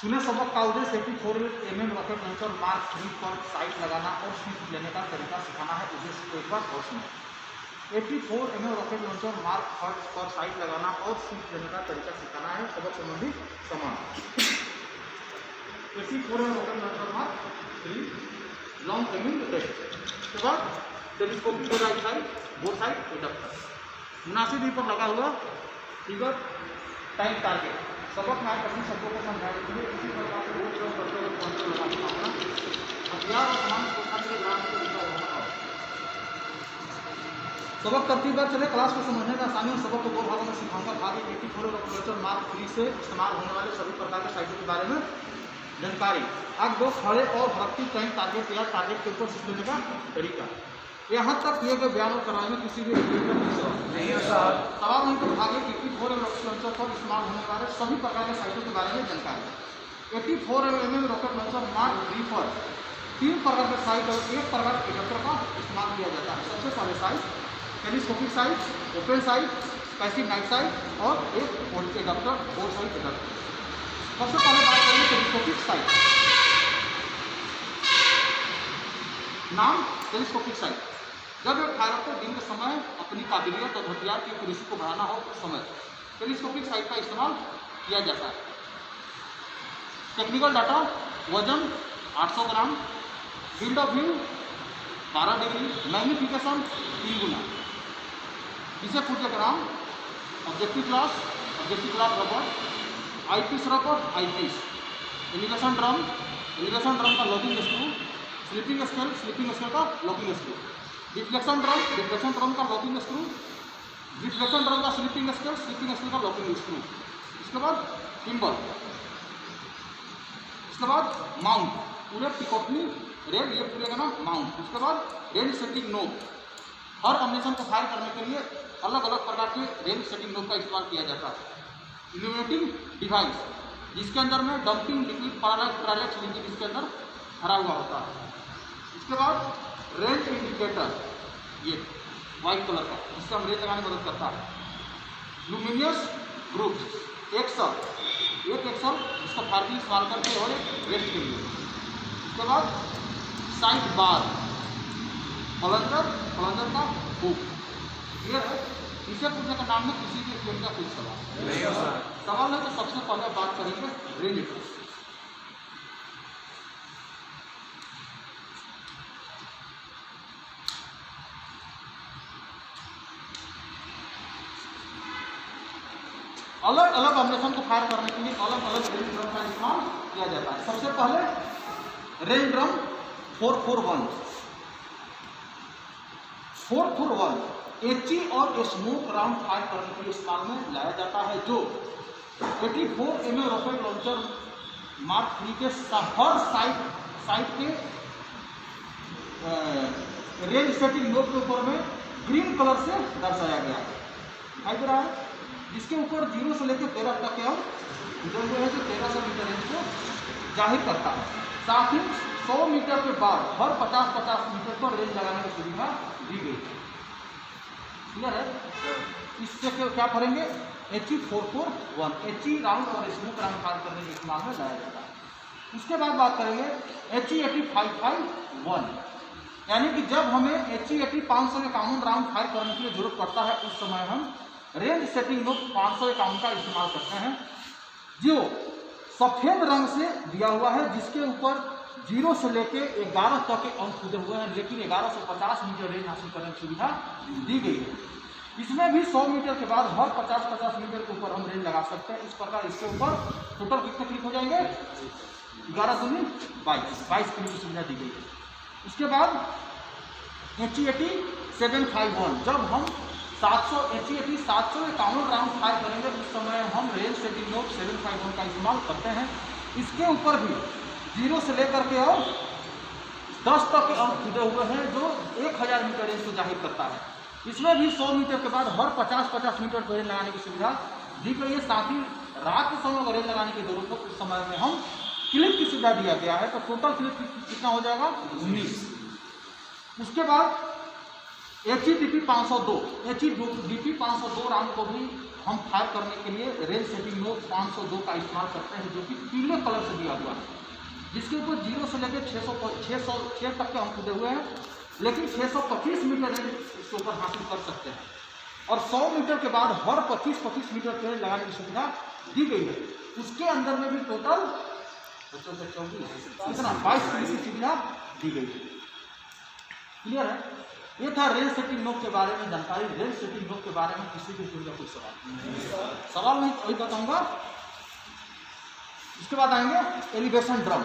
सुने सबक का उद्देश्य 84mm रॉकेट लॉन्चर मार्क 3 पर साइट लगाना और स्विच लेने का तरीका सिखाना है। उद्देश्य को एक बार और सुनो। 84mm रॉकेट लॉन्चर मार्क 3 पर साइट लगाना और स्विच लेने का तरीका सिखाना है। सबक संबंधी समान 84mm rocket launcher mark 3 long aiming test के बाद telescopic right side both side adapter मुनासिब दूरी पर लगा हुआ फिगर टाइम टारगेट। सबक में कठिन शब्दों को समझा देते हैं। इसी प्रकार से रोज रोज करते हुए पहुंचते लगाना अपना हथियार और सामान को खाते ग्राम को लिखा होगा। सबक तरतीब चले क्लास को समझने में आसानी और सबक को दो भागों में सिखाऊंगा। भाग 84 रॉकेट लॉन्चर मार्क 3 से इस्तेमाल होने वाले सभी प्रकार के साइटों के बारे में जानकारी। अब दो खड़े और भर्ती टाइम टारगेट या टारगेट के ऊपर स्विच लेने का तरीका। यहाँ तक किए गए बयान और कराने में किसी भी नहीं है सर। सवाल नहीं तो भागे 84mm रॉकेट लॉन्चर पर इस्तेमाल होने वाले सभी प्रकार के साइटों के बारे में जानकारी। 84mm रॉकेट लॉन्चर मार्क 3 पर 3 प्रकार के साइट और 1 प्रकार के एडप्टर का इस्तेमाल किया जाता है। सबसे पहले site telescopic site, open site, passive night sight और एक एडप्टर बोथ साइड एडप्टर। सबसे पहले बात करेंगे टेलीस्कोपिक साइट। नाम टेलीस्कोपिक साइट। जब एक फायर को दिन के समय अपनी काबिलियत और हथियार की एक्यूरेसी को बढ़ाना हो उस समय टेलीस्कोपिक साइट का इस्तेमाल किया जाता है। टेक्निकल डाटा वजन 800 gram, field of view 12 degree, magnification 3 गुना, जिसे फुटग्राम, objective class rubber, eyepiece rubber, eyepiece, elevation drum का लॉकिंग स्क्रू, स्लीपिंग स्केल का लॉकिंग स्क्रू, डिफ्लेक्शन ड्रम का लॉकिंग स्क्रू, डिफ्लेक्शन ड्रम का स्लीपिंग स्केल का लॉकिंग स्क्रू। इसके बाद टिम्बर, इसके बाद माउंट, पूरे पिकोटनी रेड, ये पूरे का नाम माउंट। उसके बाद रेंज सेटिंग नोब। हर कॉम्बिनेशन को फायर करने के लिए अलग अलग प्रकार के रेंज सेटिंग नोब का इस्तेमाल किया जाता है। इल्यूमिनेटिंग डिवाइस, जिसके अंदर में डंपिंग लिक्विड पैरालाइट लिक्विड इसके अंदर भरा हुआ होता है। इसके बाद रेंज इंडिकेटर, ये वाइट कलर का, जिससे हम रेंज लगाने में मदद करता है। लुमिनियस ग्रुप, एक एक्सल इसका फायर के लिए इस्तेमाल करते हैं और एक रेस्ट के लिए। उसके बाद साइड बार, प्लंजर का हुक। क्लियर है? इसे पूछने का नाम में किसी भी स्टूडेंट का कोई सवाल नहीं है सर। सवाल है तो सबसे पहले बात करेंगे रेंज। अलग अलग कॉम्बिनेशन को फायर करने के लिए अलग अलग रेंज ड्रम का इस्तेमाल किया जाता है। सबसे पहले रेंज ड्रम 441 एचई और स्मोक राउंड फायर करने के लिए इस्तेमाल में लाया जाता है, जो 84mm रॉकेट लॉन्चर मार्क 3 के हर साइड के रेंज सेटिंग नोब के ऊपर में ग्रीन कलर से दर्शाया गया है। दिखाई दे रहा है, जिसके ऊपर 0 से लेकर 13 तक के हम जो है जो 1300 मीटर रेंज को जाहिर करता है। साथ ही 100 मीटर के बाद हर 50-50 मीटर पर रेंज लगाने की सुविधा दी गई है। क्लियर है? इससे क्या करेंगे? HE 441 HE राउंड और स्मोक राउंड फायर करने के इस्तेमाल में लाया जाता है। उसके बाद बात करेंगे HE 8551, यानी कि जब हमें HE 551 राउंड फायर करने के लिए जरूरत पड़ता है उस समय हम रेंज सेटिंग नोब 551 का इस्तेमाल करते हैं, जो सफेद रंग से दिया हुआ है, जिसके ऊपर 0 से लेके 11 तक के अंक खुदे हुए हैं, लेकिन 11 से 50 मीटर रेंज हासिल करने की सुविधा दी गई है। इसमें भी 100 मीटर के बाद हर 50-50 मीटर के ऊपर हम रेंज लगा सकते हैं। इस प्रकार इसके ऊपर टोटल कितने क्लिक हो जाएंगे? 11 दूनी 22 क्लिक की सुविधा दी गई है। उसके बाद HE 751, जब हम 751 राउंड फायर करेंगे उस समय हम रेंज सेटिंग नोब 751 का इस्तेमाल करते हैं। इसके ऊपर भी 0 से लेकर के और 10 तक के अंक खुदे हुए हैं, जो 1000 मीटर रेंज को जाहिर करता है। इसमें भी 100 मीटर के बाद हर 50-50 मीटर पर रेंज लगाने की सुविधा दी गई है। साथ ही रात के समय रेंज लगाने की जरूरत हो उस समय में हम क्लिप की सुविधा दिया गया है, तो टोटल क्लिप कितना हो जाएगा? 19। उसके बाद HE DP 502 राउंड को भी हम फायर करने के लिए रेंज सेटिंग नोब 502 का इस्तेमाल करते हैं, जो कि पीले कलर से दिया हुआ है, जिसके ऊपर 0 से लेकर 606 तक के हम कूदे हुए हैं, लेकिन 625 मीटर रेंज इसके ऊपर हासिल कर सकते हैं। और 100 मीटर के बाद हर 25-25 मीटर पेड़ लगाने की सुविधा दी गई है। उसके अंदर में भी टोटल 22 की सुविधा दी गई है। क्लियर है? ये था रेंज सेटिंग नोब के बारे में जानकारी। रेंज सेटिंग नोब के बारे में किसी भी किस्म का कोई सवाल नहीं, वही बताऊंगा। इसके बाद आएंगे एलिवेशन ड्रम।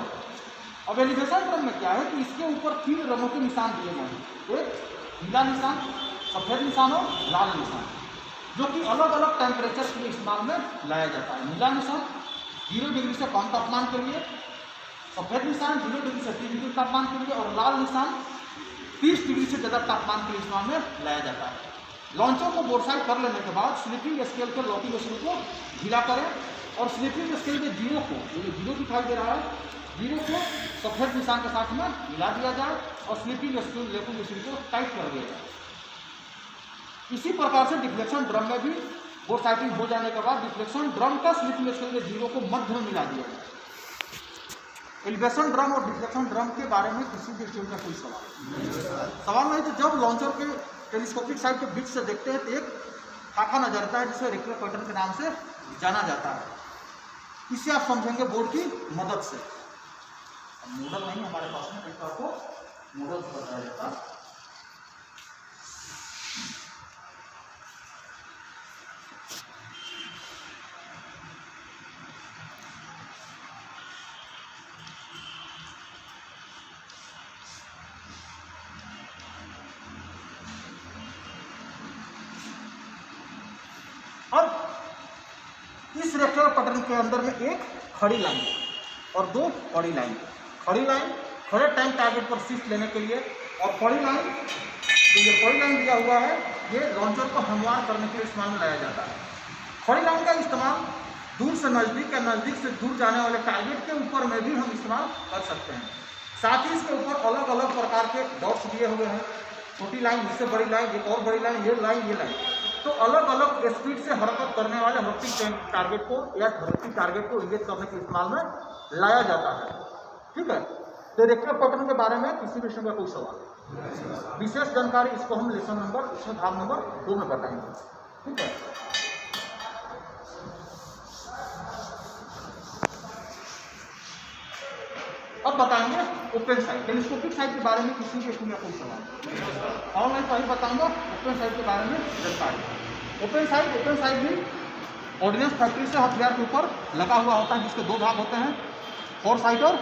अब एलिवेशन ड्रम में क्या है कि इसके ऊपर 3 रंगों के निशान दिए गए हैं, एक नीला निशान, सफेद निशान और लाल निशान, जो कि अलग अलग टेम्परेचर के लिए इस्तेमाल में लाया जाता है। नीला निशान 0 डिग्री से कम तापमान के लिए, सफेद निशान 0 डिग्री से 30 डिग्री तापमान के लिए, और लाल निशान 30 डिग्री से ज़्यादा तापमान के लिए इस्तेमाल में लाया जाता है। लॉन्चर को बोरसाइड कर लेने के बाद स्लिपिंग स्केल के लॉकिंग स्क्रू को ढीला करें और स्लिपिंग स्केल के 0 को, ये 0 दिखाई दे रहा है, 0 को सफेद निशान के साथ में मिला दिया जाए और स्लिपिंग स्केल लॉकिंग स्क्रू को टाइट कर दिया जाए। इसी प्रकार से डिफ्लेक्शन ड्रम में भी बोरसाइटिंग हो जाने के बाद डिफ्लेक्शन ड्रम का स्लिपिंग स्केल के 0 को मध्य में मिला दिया जाए। एलिवेशन ड्रम और डिफ्लेक्शन ड्रम के बारे में किसी भी स्टूडेंट का कोई सवाल नहीं। तो जब लॉन्चर के टेलीस्कोपिक साइड के बीच से देखते हैं तो एक खाका नजर आता है, जिसे रेक्टल पैटर्न के नाम से जाना जाता है। इससे आप समझेंगे बोर्ड की मदद से। मॉडल नहीं हमारे पास में, एक आपको मॉडल बताया जाता है। अब इस रेक्टल पैटर्न के अंदर में एक खड़ी लाइन और 2 बड़ी लाइन। खड़ी लाइन खड़े टाइम टारगेट पर शिफ्ट लेने के लिए, और बड़ी लाइन, तो ये बड़ी लाइन दिया हुआ है, ये लॉन्चर को हमवार करने के लिए इस्तेमाल में लाया जाता है। खड़ी लाइन का इस्तेमाल दूर से नज़दीक या नज़दीक से दूर जाने वाले टारगेट के ऊपर में भी हम इस्तेमाल कर सकते हैं। साथ ही इसके ऊपर अलग अलग प्रकार के डॉट्स दिए हुए हैं, छोटी लाइन, इससे बड़ी लाइन, एक और बड़ी लाइन, ये लाइन, ये लाइन। तो अलग अलग स्पीड से हरकत करने वाले रोटिंग टारगेट को या रोटिंग टारगेट को इंगेज करने के इस्तेमाल में लाया जाता है। ठीक है? तो रेक्टल पैटर्न के बारे में किसी भी विषय का कोई सवाल, विशेष जानकारी इसको हम लेसन नंबर, इसमें भाग नंबर 2 में बताएंगे। ठीक है? अब बताएंगे ओपन साइड, टेलीस्कोपिक साइड के बारे में किसी भी स्टूडेंट का कोई सवाल। ऑनलाइन पर ही बताऊंगा ओपन साइड के बारे में जानकारी। ओपन साइड भी ऑर्डिनेंस फैक्ट्री से हथियार के ऊपर लगा हुआ होता है, जिसके 2 भाग होते हैं, फोर साइड और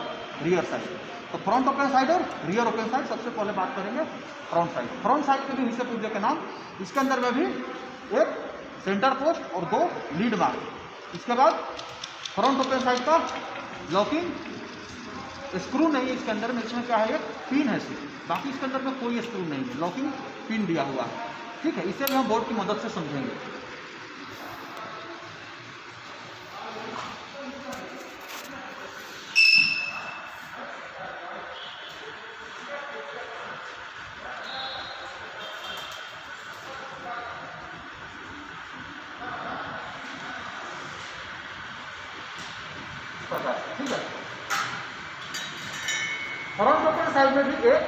रियर साइड। तो फ्रंट ओपन साइड और रियर ओपन साइड। सबसे पहले बात करेंगे फ्रंट साइड। फ्रंट साइड के भी हिस्से पूछे के नाम, इसके अंदर में भी एक सेंटर पोस्ट और 2 लीड मार्क। इसके बाद फ्रंट ओपन साइड का लॉकिंग स्क्रू नहीं है इसके अंदर में, इसमें क्या है, एक पिन है सिर्फ, बाकी इसके अंदर में कोई स्क्रू नहीं है, लॉकिंग पिन दिया हुआ है। ठीक है? इसे भी हम बोर्ड की मदद से समझेंगे। ठीक है? फ्रंट ओपन साइड में भी एक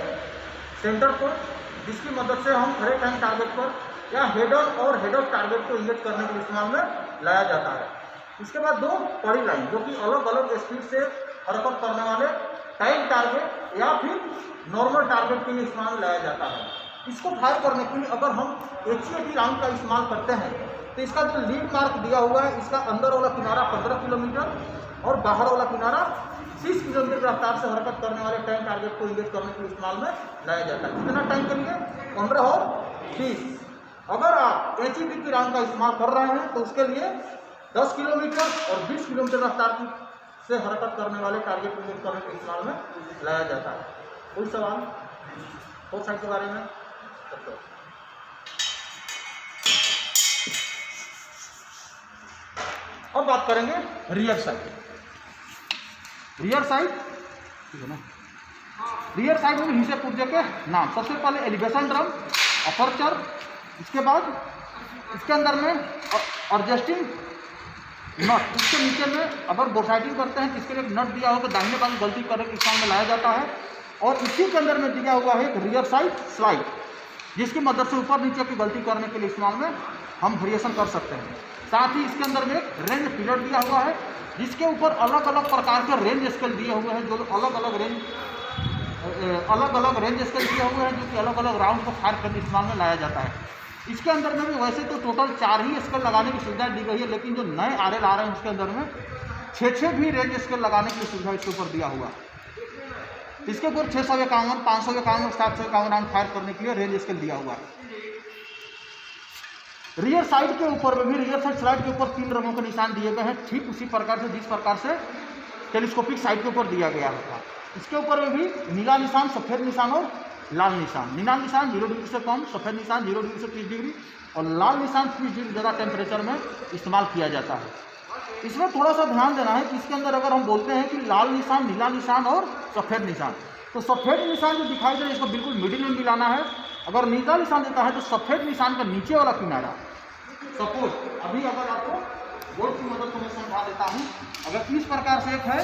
सेंटर पोस्ट, जिसकी मदद से हम खड़े टाइम टारगेट पर या हेड ऑन और हेड ऑफ टारगेट को इंगेज करने के इस्तेमाल में लाया जाता है। इसके बाद 2 बड़ी लाइन, जो कि अलग अलग स्पीड से हरकत करने वाले टाइम टारगेट या फिर नॉर्मल टारगेट के लिए इस्तेमाल में लाया जाता है। इसको फायर करने के लिए अगर हम HET राउंड का इस्तेमाल करते हैं तो इसका जो लीड मार्क दिया हुआ है, इसका अंदर वाला किनारा 15 किलोमीटर और बाहर वाला किनारा 30 किलोमीटर की रफ्तार से हरकत करने वाले टाइम टारगेट को इंगेज करने के लिए इस्तेमाल में लाया जाता है। कितना टाइम के लिए? 15 और 30। अगर आप HET की राउंड का इस्तेमाल कर रहे हैं तो उसके लिए 10 किलोमीटर और 20 किलोमीटर रफ्तार से हरकत करने वाले टारगेट को इंगेज करने के इस्तेमाल में लाया जाता है। कोई सवाल फोर साइड के बारे में? अब बात करेंगे रियर साइड। रियर साइड, ठीक है ना? रियर साइड में हिस्से पुर्जे के नाम, सबसे पहले एलिवेशन ड्रम, अपर्चर, इसके बाद इसके अंदर में एडजस्टिंग नट, इसके नीचे में अगर बोसाइटिंग करते हैं तो इसके लिए एक नट दिया होगा, दाहिने बाजू गलती करने के इस्तेमाल में लाया जाता है। और इसी के अंदर में दिया हुआ है एक रियर साइड स्लाइड, जिसकी मदद से ऊपर नीचे की गलती करने के लिए इस्तेमाल में हम वेरिएशन कर सकते हैं। साथ ही इसके अंदर में एक रेंज पिलर दिया हुआ है, जिसके ऊपर अलग अलग प्रकार के रेंज स्केल दिए हुए हैं, जो अलग अलग रेंज स्केल दिए हुए हैं, जो कि अलग अलग राउंड को फायर करने इस्तेमाल में लाया जाता है। इसके अंदर में भी वैसे तो टोटल 4 ही स्केल लगाने की सुविधा दी गई है, लेकिन जो नए RL आ रहे हैं उसके अंदर में 6 भी रेंज स्केल लगाने की सुविधा इसके ऊपर दिया हुआ है। इसके ऊपर 651, 551, 751 फायर करने के लिए रेंज स्केल दिया हुआ है। रियर साइड के ऊपर में भी, रियर साइड स्लाइड के ऊपर 3 रंगों के निशान दिए गए हैं, ठीक उसी प्रकार से जिस प्रकार से टेलीस्कोपिक साइड के ऊपर दिया गया था। इसके ऊपर में भी नीला निशान, सफ़ेद निशान और लाल निशान। नीला निशान 0 डिग्री से कम, सफ़ेद निशान 0 डिग्री से 30 डिग्री और लाल निशान 30 डिग्री ज़्यादा टेम्परेचर में इस्तेमाल किया जाता है। इसमें थोड़ा सा ध्यान देना है कि इसके अंदर अगर हम बोलते हैं कि लाल निशान, नीला निशान और सफ़ेद निशान, तो सफ़ेद निशान जो दिखाई दे रहा है इसको बिल्कुल मिडिल में मिलाना है। अगर नीला निशान देता है तो सफ़ेद निशान का नीचे वाला किनारा, सपोज अभी अगर आपको बोर्ड की मदद से मैं समझा देता हूँ, अगर इस प्रकार से एक है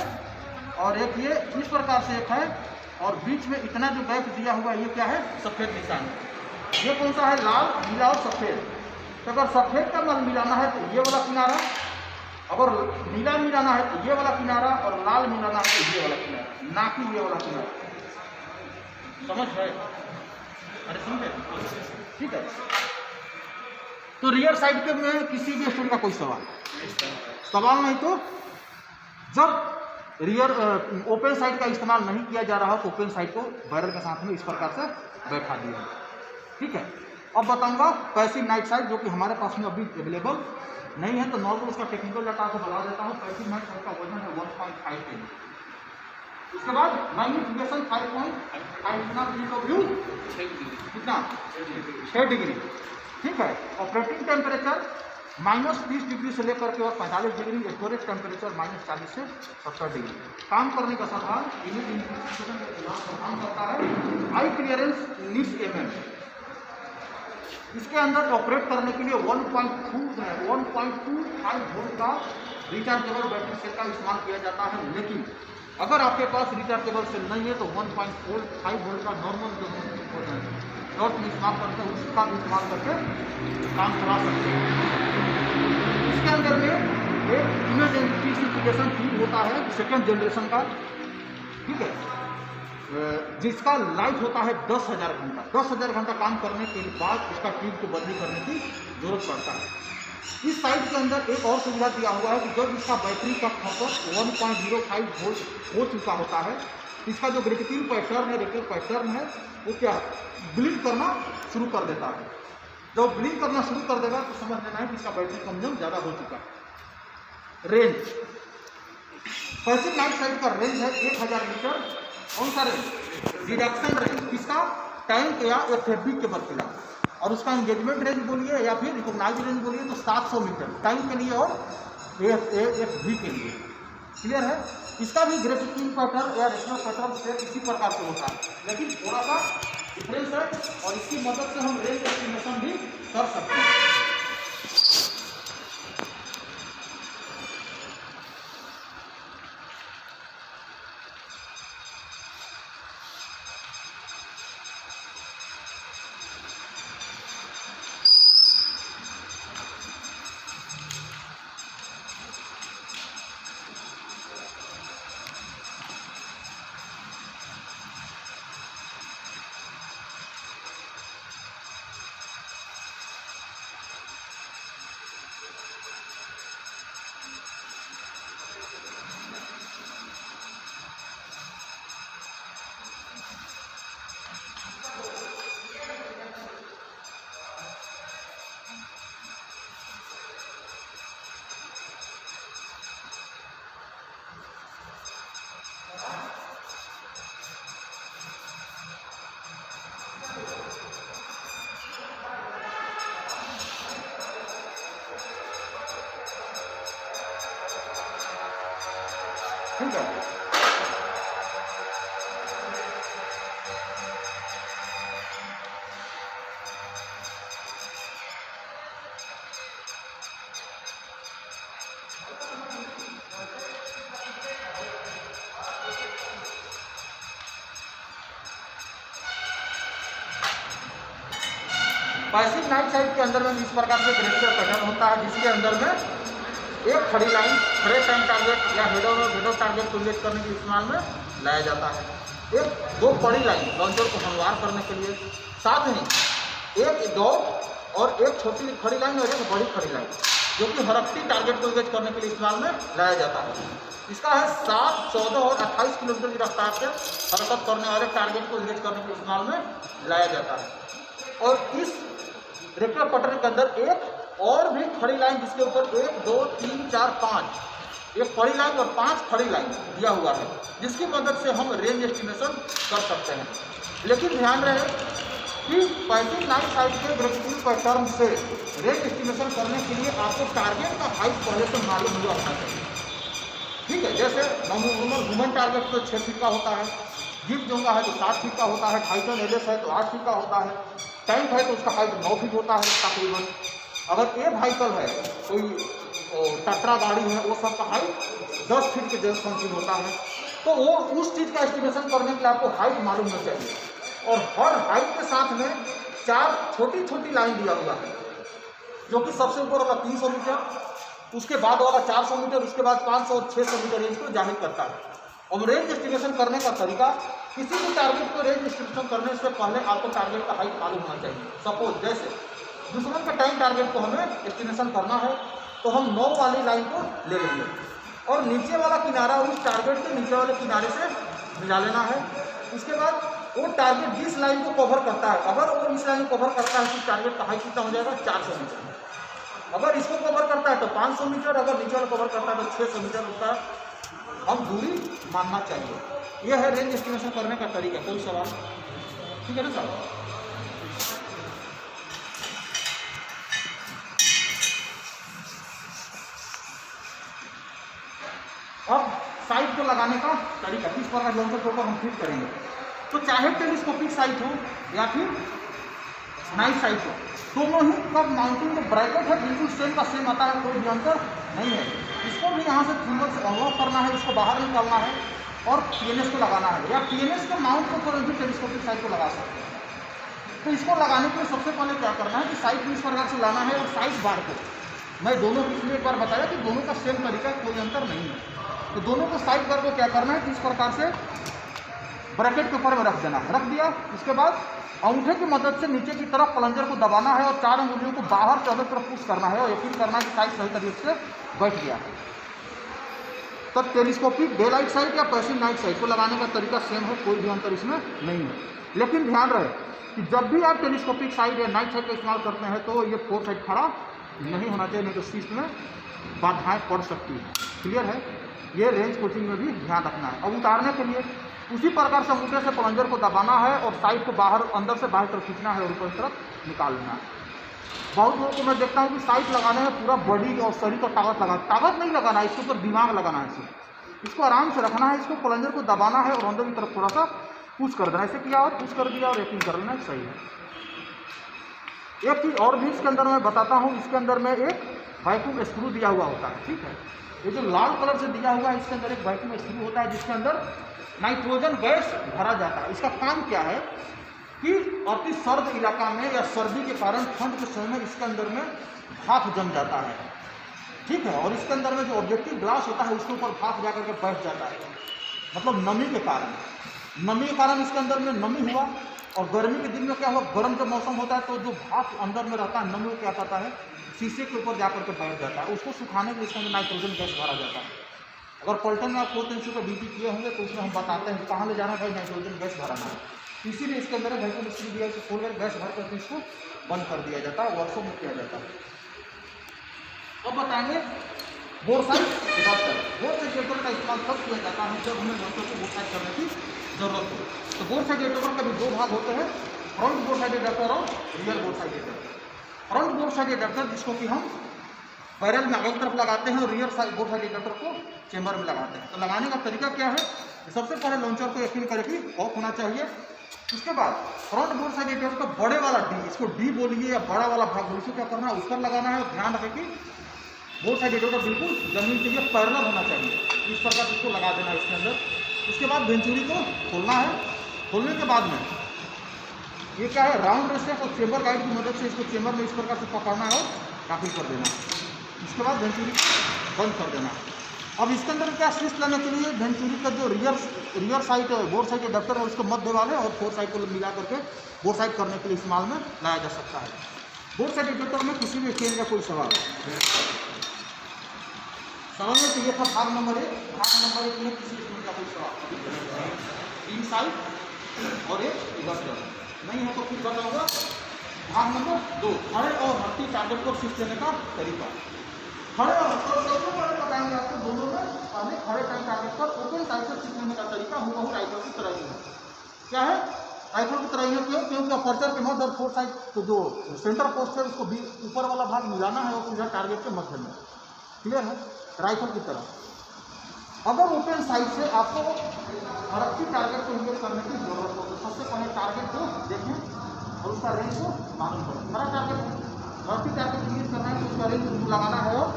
और एक ये इस प्रकार से एक है और बीच में इतना जो गैप दिया हुआ है, ये क्या है? सफ़ेद निशान। ये कौन सा है? लाल, नीला और सफ़ेद। तो अगर सफ़ेद का मल मिलाना है तो ये वाला किनारा, अगर नीला मिलाना है तो ये वाला किनारा और लाल मिलाना है तो ये वाला किनारा, ना कि ये वाला किनारा। समझ गए? अरे समझे? ठीक है। तो रियर साइड के में किसी भी स्टूडेंट का कोई सवाल नहीं, तो जब रियर ओपन साइड का इस्तेमाल नहीं किया जा रहा तो ओपन साइड को बैरल के साथ में इस प्रकार से बैठा दिया। ठीक है। अब बताऊंगा पैसिव नाइट साइड, जो कि हमारे पास में अभी अवेलेबल नहीं है, तो नॉर्मल उसका टेक्निकल डाटा आपको बता देता हूँ। पैसिव नाइट साइड का वजन है 1.5 kg। उसके बाद मैग्नीफिकेशन 5.5 व्यू कितना? 6 डिग्री। ठीक है। ऑपरेटिंग टेम्परेचर -30 डिग्री से लेकर के और 45 डिग्री, स्टोरेज टेम्परेचर -40 से 70 डिग्री। काम करने का साधन काम करता है हाई क्लियरेंस नीड्स mm। इसके अंदर ऑपरेट करने के लिए 1.25 वोल्ट का रिचार्जेबल बैटरी सेल का इस्तेमाल किया जाता है, लेकिन अगर आपके पास रिचार्जेबल सेल नहीं है तो 1.5 वोल्ट का नॉर्मल जो डॉट में इस्तेमाल करते हैं उसका भी इस्तेमाल करके काम चला सकते हैं। इसके अंदर में एक इमेज इंटेंसिफिकेशन ट्यूब होता है 2nd जनरेशन का, ठीक है, जिसका लाइफ होता है 10,000 घंटा। 10,000 घंटा काम करने के बाद उसका ट्यूब को बदली करने की जरूरत पड़ता है। इस साइड के अंदर एक और सुविधा दिया हुआ है कि जब इसका बैटरी का खपत 1.05 वोल्ट हो चुका होता है, इसका जो ग्रेटिकिंग पैटर्न है, रेटेड पैटर्न है, वो क्या ब्लिंक करना शुरू कर देता है। जब ब्लिंक करना शुरू कर देगा तो समझ लेना है कि इसका बैटरी कंज्यूम ज़्यादा हो चुका है। रेंज, पैसिव नाइट साइड का रेंज है 1000 मीटर। कौन सा रेंज? Deduction range. किसका? टैंक या FFB के बदला। और उसका एंगेजमेंट रेंज बोलिए या फिर रिकॉग्नाइज रेंज बोलिए तो 700 मीटर टैंक के लिए और FFB के लिए। क्लियर है? इसका भी ग्रेटिकिंग पैटर्न या रेशनल पैटर्न से इसी प्रकार से होता है, लेकिन थोड़ा सा डिफरेंस है और इसकी मदद से हम रेंज एस्टिमेशन भी कर सकते हैं। ठीक है। पैसिव नाइट साइट के अंदर में इस प्रकार से ग्रेजुएट पैटर्न होता है, जिसके अंदर में एक खड़ी लाइन खड़े टाइम टारगेट या हेडो टारगेट को इंगेज करने के इस्तेमाल में लाया जाता है। एक दो बड़ी लाइन लॉन्चर को हमवार करने के लिए, साथ ही एक डॉग और एक छोटी खड़ी लाइन और एक बड़ी खड़ी लाइन जो कि हरकती टारगेट को इंगेज करने के लिए इस्तेमाल में लाया जाता है। इसका है 7, 14 और 28 किलोमीटर की रफ्तार से हरकत करने वाले टारगेट को इंगेज करने के इस्तेमाल में लाया जाता है। और इस रेक्टर पैटर्न के अंदर एक और भी खड़ी लाइन जिसके ऊपर 1, 2, 3, 4, 5 एक खड़ी लाइन और 5 खड़ी लाइन दिया हुआ है, जिसकी मदद से हम रेंज एस्टिमेशन कर सकते हैं। लेकिन ध्यान रहे कि पैसिव नाइट साइट के ग्रेविटेशनल पैटर्न से रेंज एस्टिमेशन करने के लिए आपको टारगेट का हाइट पहले से मालूम हुआ होना चाहिए। ठीक है, जैसे नॉर्मल ह्यूमन टारगेट तो 6 फीट का होता है, जीप जोंगा है तो 7 फीट का होता है, टाइटन एलिस है तो 8 फीट का होता है, टैंक है तो उसका हाइट 9 फीट होता है तकरीबन। अगर ए व्हीकल है, कोई टट्रा गाड़ी है, वो सब का हाइट 10 फीट के जस्ट समथिंग होता है। तो वो उस चीज़ का एस्टिमेशन करने के लिए आपको हाइट मालूम होना चाहिए। और हर हाइट के साथ में 4 छोटी छोटी लाइन दिया हुआ है, जो कि सबसे ऊपर वाला 300 मीटर, उसके बाद वाला 400 मीटर, उसके बाद 500 और 600 मीटर रेंज को जाहिर करता है। और रेंज एस्टिमेशन करने का तरीका, किसी भी टारगेट को रेंज एस्टिमेशन करने से पहले आपको टारगेट का हाइट मालूम होना चाहिए। सपोज जैसे दुश्मन के टाइम टारगेट को हमें एस्टिमेशन करना है तो हम 9 वाली लाइन को ले लेंगे और नीचे वाला किनारा उस टारगेट के नीचे वाले किनारे से मिला लेना है। उसके बाद वो टारगेट जिस लाइन को कवर करता है, अगर वो इस लाइन को कवर करता है तो टारगेट का हाइट कितना हो जाएगा, 400 मीटर। अगर इसको कवर करता है तो 500 मीटर, अगर नीचे वाला कवर करता है तो 600 मीटर उसका हम दूरी मानना चाहिए। यह है रेंज एस्टिमेशन करने का तरीका। कोई सवाल? ठीक है ना सर? अब साइट को लगाने का तरीका, किस प्रकार लॉन्चर को हम फिट करेंगे। तो चाहे टेलीस्कोपिक साइट हो या फिर नाइट साइट हो, दोनों ही कब माउंटिंग जो ब्रैकेट है बिल्कुल सेम का सेम आता है, कोई भी अंतर नहीं है। इसको भी यहाँ से थ्रिमर से अनलॉक करना है, इसको बाहर निकालना है और PNS को लगाना है, या PNS के माउंट को तुरंत भी टेलीस्कोपिक साइट को लगा सकते हैं। तो इसको लगाने के लिए सबसे पहले क्या करना है कि साइट को इस प्रकार से लाना है और साइज बार को मैं दोनों को इसलिए एक बार बताया कि दोनों का सेम तरीका, कोई अंतर नहीं है। तो दोनों को साइड बार को क्या करना है कि इस प्रकार से ब्रैकेट के ऊपर में रख देना है। रख दिया, उसके बाद अंगूठे की मदद से नीचे की तरफ प्लंजर को दबाना है और 4 अंगुलियों को बाहर चारों तरफ पुश करना है और यकीन करना है कि साइड सही तरीके से बैठ गया है। तब टेलीस्कोपिक डे लाइट साइट या पैसिव नाइट साइट को लगाने का तरीका सेम है, कोई भी अंतर इसमें नहीं है। लेकिन ध्यान रहे कि जब भी आप टेलीस्कोपिक साइट या नाइट साइट का इस्तेमाल करते हैं तो ये 4 साइड खड़ा नहीं होना चाहिए, नहीं तो सीट में बाधाएँ पड़ सकती है। क्लियर है? ये रेंज कोचिंग में भी ध्यान रखना है। अब उतारने के लिए उसी प्रकार से अंगूठे से प्लंजर को दबाना है और साइड को बाहर अंदर से बाहर तरफ खींचना है और ऊपर तरफ निकालना है। बहुत लोगों को मैं देखता हूँ कि साइड लगाने में पूरा बॉडी और शरीर का ताकत नहीं लगाना है, इसके ऊपर दिमाग लगाना है। इसको आराम से रखना है, इसको प्लंजर को दबाना है और अंदर की तरफ थोड़ा सा पुश कर देना। ऐसे किया और पुश कर दिया और यकीन कर लेना सही है। एक चीज़ और भी इसके अंदर मैं बताता हूँ, इसके अंदर में एक वैक्यूम स्क्रू दिया हुआ होता है। ठीक है, ये जो लाल कलर से दिया हुआ है इसके अंदर एक वैक्यूम स्क्रू होता है जिसके अंदर नाइट्रोजन गैस भरा जाता है। इसका काम क्या है कि अति सर्द इलाका में या सर्दी के कारण ठंड के समय में इसके अंदर में भाप जम जाता है। ठीक है, और इसके अंदर में जो ऑब्जेक्टिव ग्लास होता है उसके ऊपर भाप जाकर के बैठ जाता है, मतलब नमी के कारण इसके अंदर में नमी हुआ। और गर्मी के दिन में क्या हुआ, गर्म जब मौसम होता है तो जो भाप अंदर में रहता है नमी क्या करता है, शीशे के ऊपर जाकर के बैठ जाता है। उसको सुखाने के लिए इसके अंदर नाइट्रोजन गैस भरा जाता है। अगर पलटन में आप 4-300 का ड्यूटी किए होंगे तो उसमें हम बताते हैं कहाँ ले जाना है, नाइट्रोजन गैस भराना है। इसीलिए इसके अंदर वैक्यूम स्क्रू दिया, इसे खोलकर गैस भर करके इसको बंद कर दिया जाता है, वर्षों में किया जाता है। अब बताएंगे बोरसाइट एडाप्टर। बोरसाइट एडाप्टर का इस्तेमाल तब किया जाता है जब हमें मोटर को बोरसाइट करने की जरूरत हो। तो बोरसाइट एडाप्टर का भी 2 भाग होते हैं, फ्रंट बोरसाइट एडाप्टर और रियर बोरसाइट एडाप्टर। फ्रंट बोरसाइट एडाप्टर जिसको कि हम बैरल में आगे तरफ लगाते हैं और रियर साइड बोरसाइट एडाप्टर को चेंबर में लगाते हैं। तो लगाने का तरीका क्या है, सबसे पहले लॉन्चर को यकीन करें कि ऑफ होना चाहिए। उसके बाद फ्रंट बोरसाइट एडाप्टर का बड़े वाला डी, इसको डी बोलिए या बड़ा वाला भाग बोलिए, क्या करना है उस पर लगाना है। और ध्यान रखें कि बोरसाइट एडाप्टर बिल्कुल जमीन के लिए पैरेलल होना चाहिए, इस प्रकार से इसको लगा देना है इसके अंदर। उसके बाद वेंचुरी को खोलना है। खोलने के बाद में ये क्या है, राउंड रेस्टेप और चेंबर गाइड की मदद से इसको चेंबर में इस प्रकार से पकड़ना है और दाखिल कर देना। इसके बाद वेंचुरी बंद कर देना। अब इसके अंदर क्या स्विच लाने के लिए वेंचुरी का जो रियर साइड है, बोर्ड साइड एडेप्टर है, उसको मध्य वाले और फोर साइड को मिला करके बोर्ड साइड करने के लिए इस्तेमाल में लाया जा सकता है। बोर्ड साइड एडेप्टर में किसी भी एक्सचेंज का कोई सवाल में तो ये था भाग नंबर 1। भाग नंबर 1 में किसी एक्सचेंज का कोई सवाल इनसाइड और एक एडेप्टर नहीं है तो फिर बताऊंगा। भाग नंबर 2, खड़े और हट्टी टारगेट को स्विच देने का तरीका। खड़े और सबसे पहले बताएंगे आपको दोनों में, पहले खड़े टाइम टारगेट पर ओपन टाइप से स्विच देने का तरीका हुबहू राइफल की तरह ही है। क्या है, राइफल की तरह ही है। क्यों? क्योंकि अपर्चर के मध्य और फोर साइड तो जो सेंटर पोस्ट है उसको भी ऊपर वाला भाग मिलाना है और सीधा टारगेट के मध्य में। क्लियर है, राइफल की तरह। अगर ओपन साइड से आपको हड़पी टारगेट को इंगेज करने की जरूरत हो तो सबसे पहले टारगेट को देखें और उसका रेंज को मालूम करें। खड़ा टारगेट हड़पी टारगेट इंगेज करना है तो उसका रेंज लगाना है और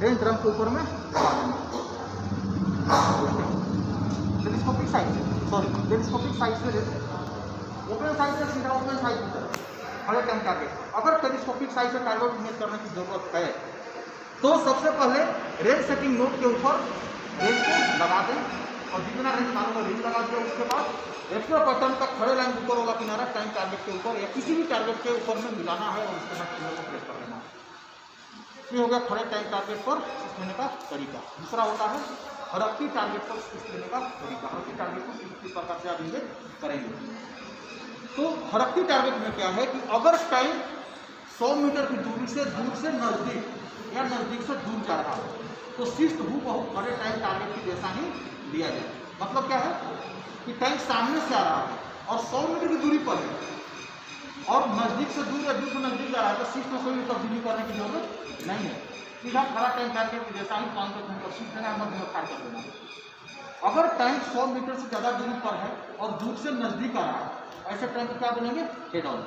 रेंज ड्रम के ऊपर में लगा देना। टेलीस्कोपिक साइड से ओपन साइड से सीधा ओपन साइड की तरफ खड़े टाइम टारगेट। अगर टेलीस्कोपिक साइड से टारगेट इंगेज करने की जरूरत है तो सबसे पहले रेंज सेटिंग नोट के ऊपर रेंज को लगा दें और जितना रेंज मालूम है रेंज लगा दिया। उसके बाद एक्स्ट्रा बटन का खड़े लाइन ऊपर वाला किनारा टाइम टारगेट के ऊपर या किसी भी टारगेट के ऊपर में मिलाना है और उसके बाद को प्रेस कर देना। ये हो गया खड़े टाइम टारगेट पर स्विच देने का तरीका। दूसरा होता है हड़पी टारगेट पर स्विच देने का तरीका। हड़पी टारगेट को किस प्रकार से आप इंगेज करेंगे। तो हड़पी टारगेट में क्या है कि अगर टाइम 100 मीटर की दूरी से दूर से नजदीक या नजदीक से दूर जा रहा है तो स्विच हुबहू खड़े टाइम टारगेट की जैसा ही लिया जाए। मतलब क्या है कि टैंक सामने से आ रहा है और 100 मीटर की दूरी पर है और नजदीक से दूर या दूर से नजदीक जा रहा है तो स्विच में कोई तब्दीली करने की जरूरत नहीं है। सीधा खड़ा टैंक टारगेट की जैसा ही 500 मीटर स्विच देना है, मध्य में फायर कर देना। अगर टैंक 100 मीटर से ज़्यादा दूरी पर है और दूर से नजदीक आ रहा है ऐसे टैंक को क्या बनेंगे, हेड ऑन।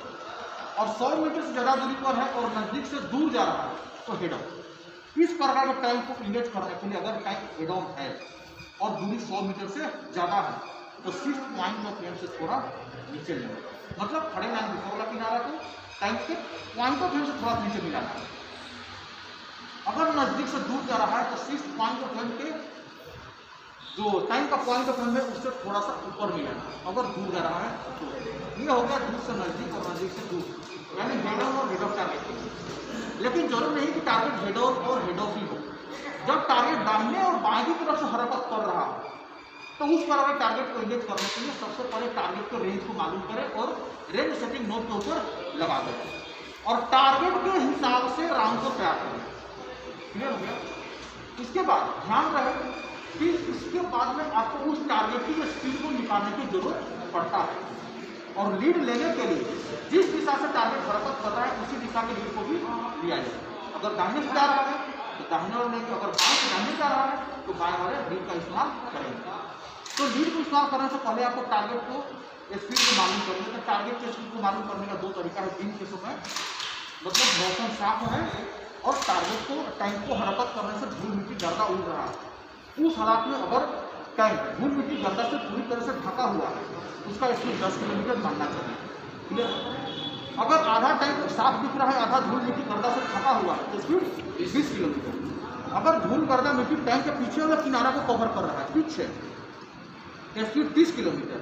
और 100 मीटर से ज़्यादा दूरी पर है और नजदीक से दूर जा रहा है तो हेड ऑन। इस प्रकार के टैंक को इंगेज करने के लिए अगर टैंक हेड ऑन है और दूरी 100 मीटर से ज़्यादा है तो स्विच पॉइंट ऑफ फ्लेम से थोड़ा नीचे लेना। मतलब खड़े लाइन ऊपर वाला किनारा को टैंक के पॉइंट ऑफ फ्लेम से थोड़ा नीचे मिलाना है। अगर नजदीक से दूर जा रहा है तो स्विच पॉइंट ऑफ फ्लेम के जो टैंक का पॉइंट ऑफ फ्लेम है उससे थोड़ा सा ऊपर मिलाना। अगर दूर जा रहा है तो ये हो गया दूर से नजदीक और नजदीक से दूर, यानी हेड ऑन और हेड ऑफ टारगेट। लेकिन जरूर नहीं कि टारगेट हेड ऑन और हेड ऑफ ही हो। जब टारगेट दाहिने और बाएं की तरफ से हरकत कर रहा है तो उस प्रकार के टारगेट को इंगेज करने के लिए सबसे पहले टारगेट के रेंज को मालूम करें और रेंज सेटिंग नोट के ऊपर लगा दें और टारगेट के हिसाब से राउंड को तैयार करें। क्लियर हो गया। इसके बाद ध्यान रहे कि इसके बाद में आपको उस टारगेट की स्पीड को निकालने की जरूरत पड़ता है और लीड लेने के लिए जिस दिशा से टारगेट हरकत कर रहा है उसी दिशा के लीड को भी लिया जाए। अगर दाहिने से जा रहा है तो दाहिने वाले लेंगे, अगर बाएं से दाहिने जा रहा है तो बाएं वाले लीड का इस्तेमाल करेंगे। तो लीड को इस्तेमाल करने से पहले आपको टारगेट को स्पीड को मालूम करना है। टारगेट के स्पीड को मालूम करने का 2 तरीका है। दिन के समय मतलब मौसम साफ है और टारगेट को टैंक को हरकत करने से धूल मिट्टी गर्दा उड़ रहा है। उस हालात में अगर टैंक धूल मिट्टी गर्दा से पूरी तरह से ढका हुआ है उसका स्पीड 10 किलोमीटर मानना चाहिए। क्लियर। अगर आधा टैंक साफ दिख रहा है, आधा धूल मिट्टी गर्दा से ढका हुआ है तो स्पीड 20 किलोमीटर। अगर धूल गर्दा मिट्टी टैंक के पीछे वाला किनारा को कवर कर रहा है पीछे स्पीड 30 किलोमीटर।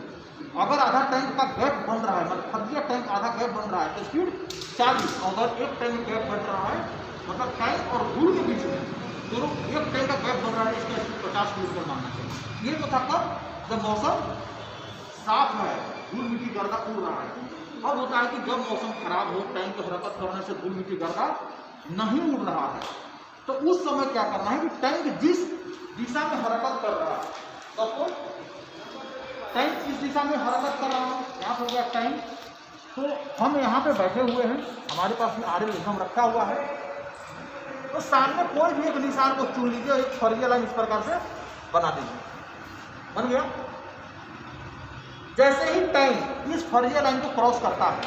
अगर आधा टैंक का गैप बन रहा है मतलब फर्जिया टैंक आधा गैप बन रहा है तो स्पीड 40। अगर एक टैंक गैप बन रहा है मतलब टैंक और धूल के बीच में दोनों एक टैंक का गैप बन रहा है इसका स्पीड 50 किलोमीटर मानना चाहिए। ये तो था कब जब मौसम साफ है, धूल मिट्टी गर्दा उड़ रहा है। अब होता है कि जब मौसम खराब हो, टैंक को हरकत करने से धूल मिट्टी गर्दा नहीं उड़ रहा है तो उस समय क्या करना है कि टैंक जिस दिशा में हरकत कर रहा है तो टैंक इस दिशा में हरकत कर रहा है, यहाँ हो गया टैंक। तो हम यहाँ पे बैठे हुए हैं, हमारे पास में आरएल एकदम रखा हुआ है तो सामने कोई भी एक निशान को चुन लीजिए, एक फर्जिया लाइन इस प्रकार से बना दीजिए। बन गया। जैसे ही टैंक इस फर्जिया लाइन को क्रॉस करता है,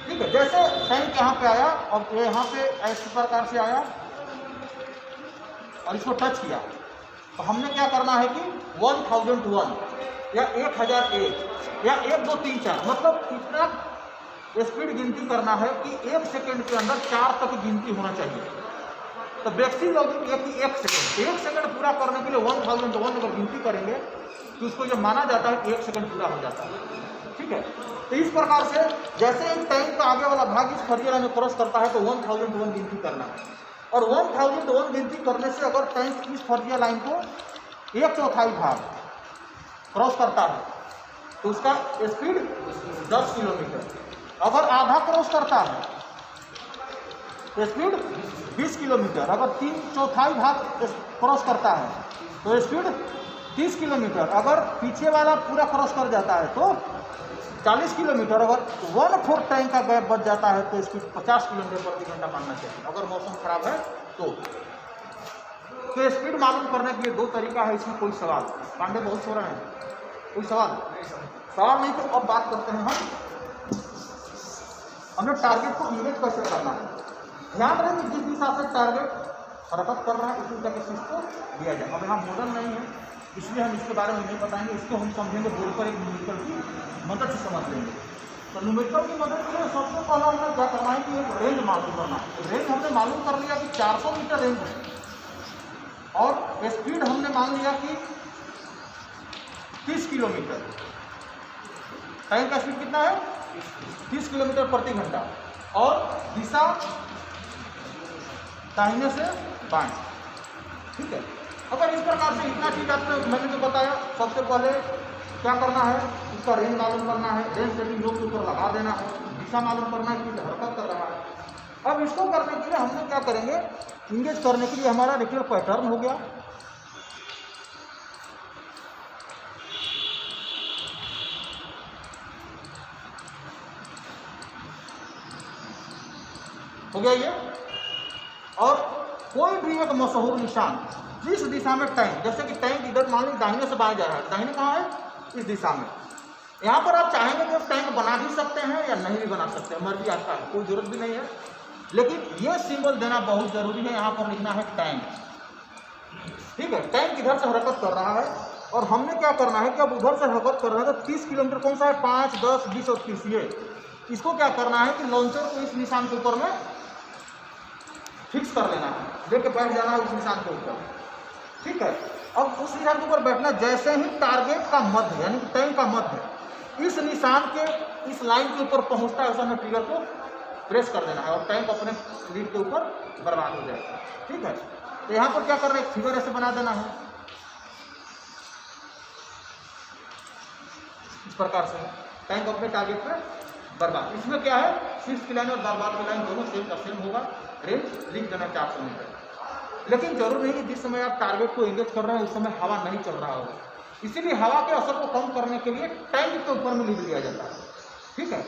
ठीक है, जैसे टैंक यहाँ पे आया और यहाँ पे इस प्रकार से आया और इसको टच किया तो हमने क्या करना है कि 1000 to 1 या 1001 या 1 2 3 4, मतलब इतना स्पीड गिनती करना है कि 1 सेकंड के अंदर 4 तक गिनती होना चाहिए। तो बेसिक लॉजिक ये कि 1 सेकंड पूरा करने के लिए 1001 अगर गिनती करेंगे तो उसको ये माना जाता है कि 1 सेकंड पूरा हो जाता है। ठीक है, तो इस प्रकार से जैसे एक टाइम का आगे वाला भाग इस फर्जी लाइन में क्रॉस करता है तो 1001 गिनती करना है, और 1001 गिनती करने से अगर टैंक इस फर्जी लाइन को 1/4 भाग क्रॉस करता है तो उसका स्पीड 10 किलोमीटर, अगर आधा क्रॉस करता है तो स्पीड 20 किलोमीटर, अगर 3/4 भाग क्रॉस करता है तो स्पीड 30 किलोमीटर, अगर पीछे वाला पूरा क्रॉस कर जाता है तो 40 किलोमीटर, अगर 1/4 टैंक का गैप बच जाता है तो स्पीड 50 किलोमीटर प्रति घंटा मानना चाहिए अगर मौसम खराब है तो स्पीड मालूम करने के लिए 2 तरीका है। इसमें कोई सवाल? पांडे बहुत सो रहे हैं, कोई सवाल नहीं तो अब बात करते हैं हमें टारगेट को इमेज कैसे करना है। ध्यान रहे जिस दिशा से टारगेट हरकत कर रहा है उसी तरह के को दिया जाए। अब यहाँ मॉडल नहीं है इसलिए हम इसके बारे में नहीं बताएंगे, इसको हम समझेंगे बोर्ड पर एक न्यूमेरिकल की मदद से समझ लेंगे। तो न्यूमेरिकल की मदद से सबसे पहला हमें क्या करना है कि एक रेंज मालूम करना है। रेंज हमने मालूम कर लिया कि 400 मीटर रेंज है और स्पीड हमने मान लिया कि 30 किलोमीटर। टाइम का स्पीड कितना है? 30 किलोमीटर प्रति घंटा, और दिशा दाहिने से बाएं। ठीक है, अगर इस प्रकार से इतना चीज आपने मैंने जो बताया, सबसे पहले क्या करना है, इसका रेंज मालूम करना है, रेंज सेटिंग लोग के ऊपर लगा देना है, दिशा मालूम करना है कि हरकत कर रहा है। अब इसको करने के लिए हमने क्या करेंगे, इंगेज करने के लिए हमारा रेक्टल पैटर्न हो गया। ये और कोई भी एक मशहूर निशान जिस दिशा में टैंक, जैसे कि टैंक इधर मान लीजिए दाहिने से बाएं जा रहा है, दाहिने कहाँ है? इस दिशा में। यहाँ पर आप चाहेंगे तो टैंक बना भी सकते हैं या नहीं भी बना सकते हैं, मर्जी आपका है, कोई जरूरत भी नहीं है। लेकिन ये सिंबल देना बहुत जरूरी है, यहाँ पर लिखना है टैंक। ठीक है, टैंक इधर से हरकत कर रहा है और हमने क्या करना है कि अब उधर से हरकत कर रहा है तो 30 किलोमीटर कौन सा है? 5, 10, 20 और 30। ये इसको क्या करना है कि लॉन्चर को इस निशान के ऊपर में फिक्स कर लेना है, लेके बैठ जाना है उस निशान के ऊपर। ठीक है, अब उस निशान के ऊपर बैठना, जैसे ही टारगेट का मध्य यानी कि टैंक का मध्य इस निशान के इस लाइन के ऊपर पहुंचता है, उस समय ट्रिगर को प्रेस कर देना है और टैंक अपने लीड के ऊपर बर्बाद हो जाएगा। ठीक है, तो यहाँ पर क्या करना है, एक फिगर ऐसे बना देना है इस प्रकार से, टैंक अपने टारगेट पे बर्बाद। इसमें क्या है, शीर्ष की लाइन और बर्बाद की लाइन दोनों सेम का सेम होगा, रेंज लिख देना 400 मीटर। लेकिन जरूर नहीं कि जिस समय आप टारगेट को एंगेज कर रहे हैं उस समय हवा नहीं चल रहा होगा, इसीलिए हवा के असर को कम करने के लिए टैंक के ऊपर में लीड लिया जाता है। ठीक है,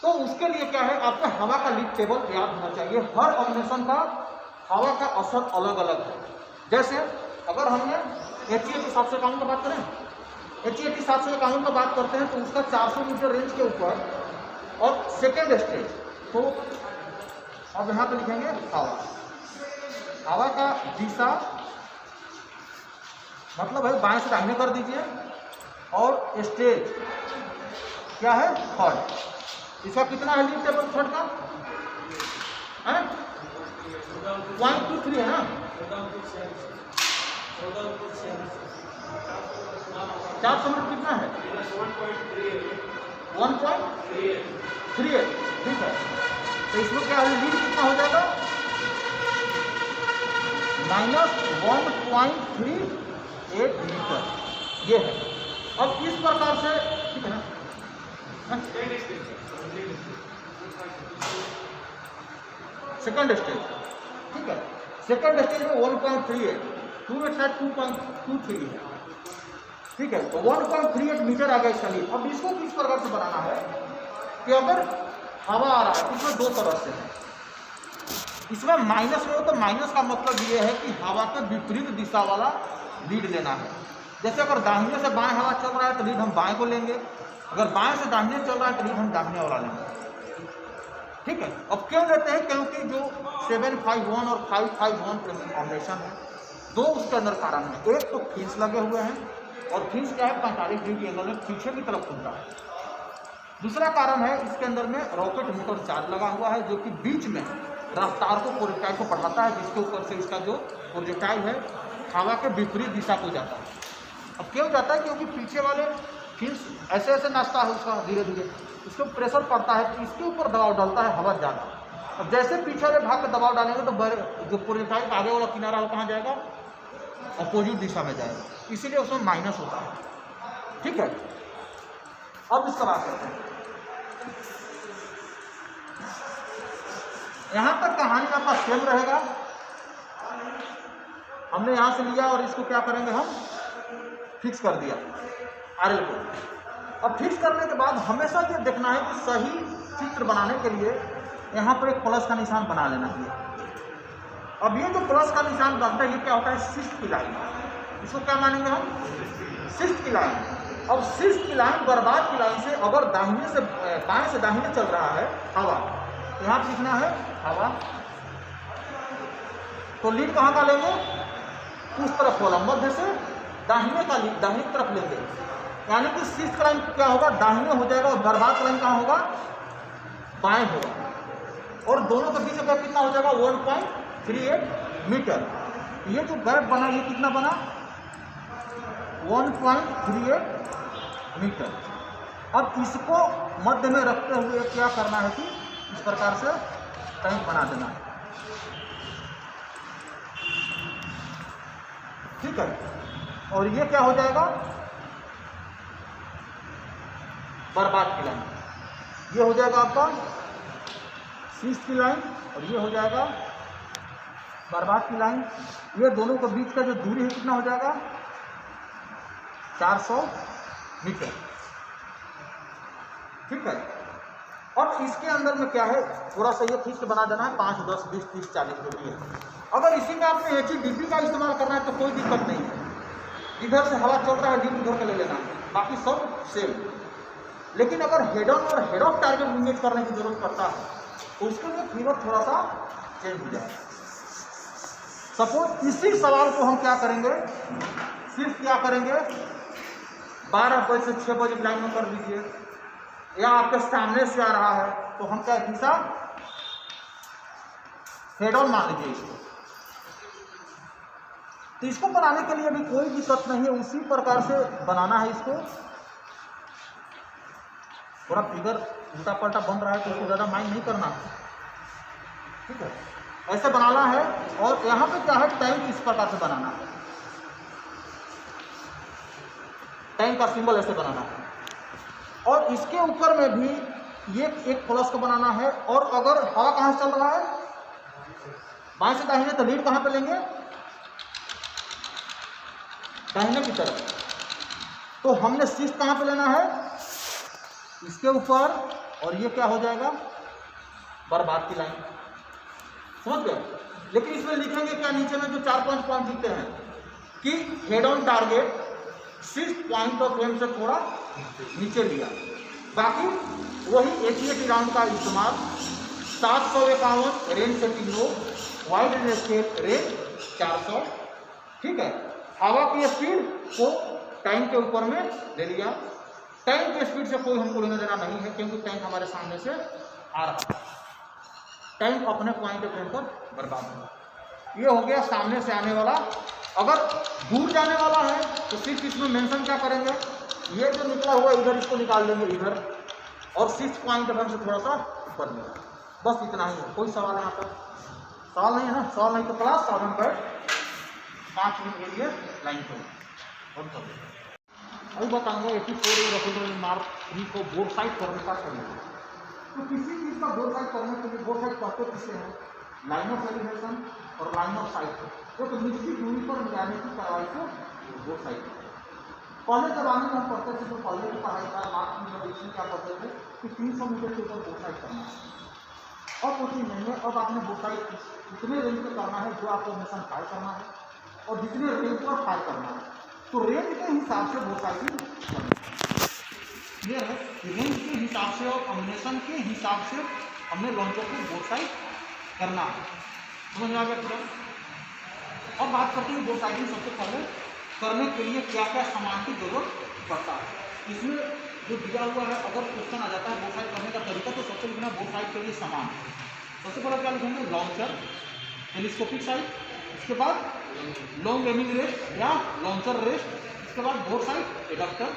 तो उसके लिए क्या है, आपको हवा का लीड टेबल याद होना चाहिए। हर ऑर्गेनाइजेशन का हवा का असर अलग अलग है। जैसे अगर हमने HET 751 की बात करें, HET 751 की बात करते हैं तो उसका 400 मीटर रेंज के ऊपर और सेकेंड स्टेज, तो अब यहाँ पे लिखेंगे हवा। हवा का दिशा मतलब है बाएं से दाहिने कर दीजिए, और स्टेज क्या है? थर्ड। इसका कितना है लीड टेबल थर्ड का? है 123 है ना? 400 मीटर कितना है? 1.38। ठीक है, तो इसमें क्या है, लीड कितना हो जाएगा? -1.38 मीटर। ये है। अब इस प्रकार से, ठीक है ना, सेकंड स्टेज। ठीक है, सेकंड स्टेज में 1.38, 2 में शायद 2.23 है। ठीक है, तो 1.38 मीटर आ गया इसका लीड। अब इसको किस प्रकार से बनाना है कि अगर हवा आ रहा है, इसमें 2 तरह से है। इसमें माइनस में हो तो माइनस का मतलब ये है कि हवा के विपरीत दिशा वाला लीड लेना है। जैसे अगर दाहिने से बाएं हवा चल रहा है तो लीड हम बाएं को लेंगे, अगर बाएं से दाहिने चल रहा है तो लीड हम दाहिने वाला लेंगे। ठीक है, अब क्यों लेते हैं? क्योंकि जो 751 और 551 कॉम्बिनेशन है, 2 उसके अंदर कारण है। एक तो फिंस लगे हुए हैं और फिंस क्या है 45 डिग्री एंगल में पीछे की तरफ खुलता है। दूसरा कारण है इसके अंदर में रॉकेट मोटर चार्ज लगा हुआ है जो कि बीच में रफ्तार को प्रोजेक्टाइल को बढ़ाता है, जिसके ऊपर से इसका जो प्रोजेक्टाइल है हवा के विपरीत दिशा को जाता है। अब क्यों जाता है? क्योंकि पीछे वाले फिंस ऐसे ऐसे नाचता है उसका धीरे धीरे, इसको प्रेशर पड़ता है तो इसके ऊपर दबाव डालता है हवा ज़्यादा। अब जैसे पीछे वाले भाग का दबाव डालेंगे तो जो प्रोजेक्टाइल का आगे वाला किनारा वो कहाँ जाएगा? अपोजिट दिशा में जाएगा, इसीलिए उसमें माइनस होता है। ठीक है, अब इसका बात करते हैं। यहाँ तक कहानी आपका सेम रहेगा। हमने यहाँ से लिया और इसको क्या करेंगे, हम फिक्स कर दिया आरएल को। अब फिक्स करने के बाद हमेशा ये देखना है कि सही चित्र बनाने के लिए यहाँ पर एक प्लस का निशान बना लेना चाहिए। अब ये जो प्लस का निशान बनता है ये क्या होता है? सिस्ट की लाइन। इसको क्या मानेंगे हम? सिस्ट की लाइन। अब सिस्ट की लाइन बर्बाद की लाइन से अगर दाहिने से बाएं से दाहिने चल रहा है हवा, यहाँ लिखना है हवा, तो लीड कहाँ का लेंगे? उस तरफ वाला, मध्य से दाहिने का लीड दाहिने तरफ लेंगे, यानी कि सिस्ट का लाइन क्या होगा? दाहिने हो जाएगा और बर्बाद का लाइन कहाँ होगा? बाएं होगा। और दोनों के बीच का कितना हो जाएगा? 1.38 मीटर। ये जो गैप बना ये कितना बना? 1.38 मीटर। अब इसको मध्य में रखते हुए क्या करना है कि इस प्रकार से टैंक बना देना है। ठीक है, और ये क्या हो जाएगा? बर्बाद की लाइन। ये हो जाएगा आपका सिस्ट की लाइन और ये हो जाएगा बर्बाद की लाइन। ये दोनों के बीच का जो दूरी है कितना हो जाएगा? 400 मीटर। ठीक है, अब इसके अंदर में क्या है, थोड़ा सा ये फिक्स बना देना है 5, 10, 20, 30, 40 जो भी है। अगर इसी में आपने HEDP का इस्तेमाल करना है तो कोई दिक्कत नहीं है, इधर से हवा चल रहा है डीप उधर का ले लेना है, बाकी सब सेम। लेकिन अगर हेड ऑन और हेड ऑफ टारगेट इमेज करने की जरूरत पड़ता है तो उसके लिए फीवर थोड़ा सा चेंज हो जाएगा। सपोज इसी सवाल को हम क्या करेंगे, सिर्फ क्या करेंगे 12 बजे से 6 बजे लाइन में कर दीजिए, या आपके सामने से आ रहा है तो हम क्या दिशा हेड ऑन मान लीजिए इसको। तो इसको बनाने के लिए भी कोई दिक्कत नहीं है, उसी प्रकार से बनाना है इसको। थोड़ा फिगर उल्टा पलटा बन रहा है तो उसको ज़्यादा माइंड नहीं करना, ठीक है, ऐसे बनाना है। और यहाँ पे क्या है, टैंक इस प्रकार से बनाना है, टैंक का सिंबल ऐसे बनाना है। और इसके ऊपर में भी ये एक प्लस को बनाना है। और अगर हवा कहाँ से चल रहा है, बाएं से दाहिने, तो लीड कहाँ पे लेंगे, दाहिने की तरफ। तो हमने सिस्ट कहाँ पे लेना है, इसके ऊपर, और ये क्या हो जाएगा, बर्बाद की लाइन। समझ गए? लेकिन इसमें लिखेंगे क्या, नीचे में जो 4-5 पॉइंट लिखते हैं कि हेड ऑन टारगेट सिस्ट पॉइंट ऑफ एम से थोड़ा नीचे लिया, बाकी वही 80 राउंड का इस्तेमाल, 751 रेंज से किलो, वाइड रेंज स्केप रेंज 400। ठीक है, हवा की स्पीड को टैंक के ऊपर में ले लिया। टैंक की स्पीड से कोई हमको लेना देना नहीं है, क्योंकि टैंक हमारे सामने से आ रहा है, टैंक अपने पॉइंट ऑफ व्यू पर बर्बाद होगा। ये हो गया सामने से आने वाला। अगर दूर जाने वाला है तो सिर्फ इसमें मेंशन क्या करेंगे, ये जो निकला हुआ इधर, इसको निकाल देंगे इधर, और 6 पॉइंट ऑफ व्यू से थोड़ा सा ऊपर में। बस इतना ही है। कोई सवाल यहाँ पर? सवाल नहीं है ना? सवाल नहीं तो क्लास 7 पर 5 मिनट के लिए लाइन को अभी बताऊंगा 84 रेफरेंस मार्क 3 को बोर्ड साइड करने का तरीका। तो किसी चीज़ का बोर्ड साइड करने के लिए बोर्ड साइड करते किससे हैं, लाइन ऑफ एलिवेशन और लाइन ऑफ साइड को, जो तो निश्चित दूरी पर मिलाने की कार्रवाई को बोर्ड साइड। पहले जमाने में हम पढ़ते थे, तो पहले की पढ़ाई का मार्क में क्या पढ़ते थे कि 300 मीटर के ऊपर बोर्ड साइड करना है। और कुछ नहीं है, अब आपने बोर्ड साइड इतने रेंज में करना है जो आपको मिशन फायर करना है, और जितने रेंज पर फायर करना है, तो रेंज के हिसाब से बोर्ड साइड करना है। क्लियर है? रेंज के हिसाब से और कॉम्बिनेशन के हिसाब से हमने लॉन्चर को बोर्ड साइड करना है। समझ में आ गया पूरा? अब बात करते हैं बोर्ड साइडिंग सबसे पहले करने के लिए क्या क्या सामान की जरूरत पड़ता है। इसमें जो दिया हुआ है, अगर क्वेश्चन आ जाता है बोट साइड करने का तरीका, तो सबसे लिखना बोट साइड के लिए सामान। सबसे पहले क्या लिखेंगे, लॉन्चर, टेलीस्कोपिक साइड, उसके बाद लॉन्ग एमिंग रेस्ट या लॉन्चर रेस्ट, इसके बाद बोट साइड एडाप्टर,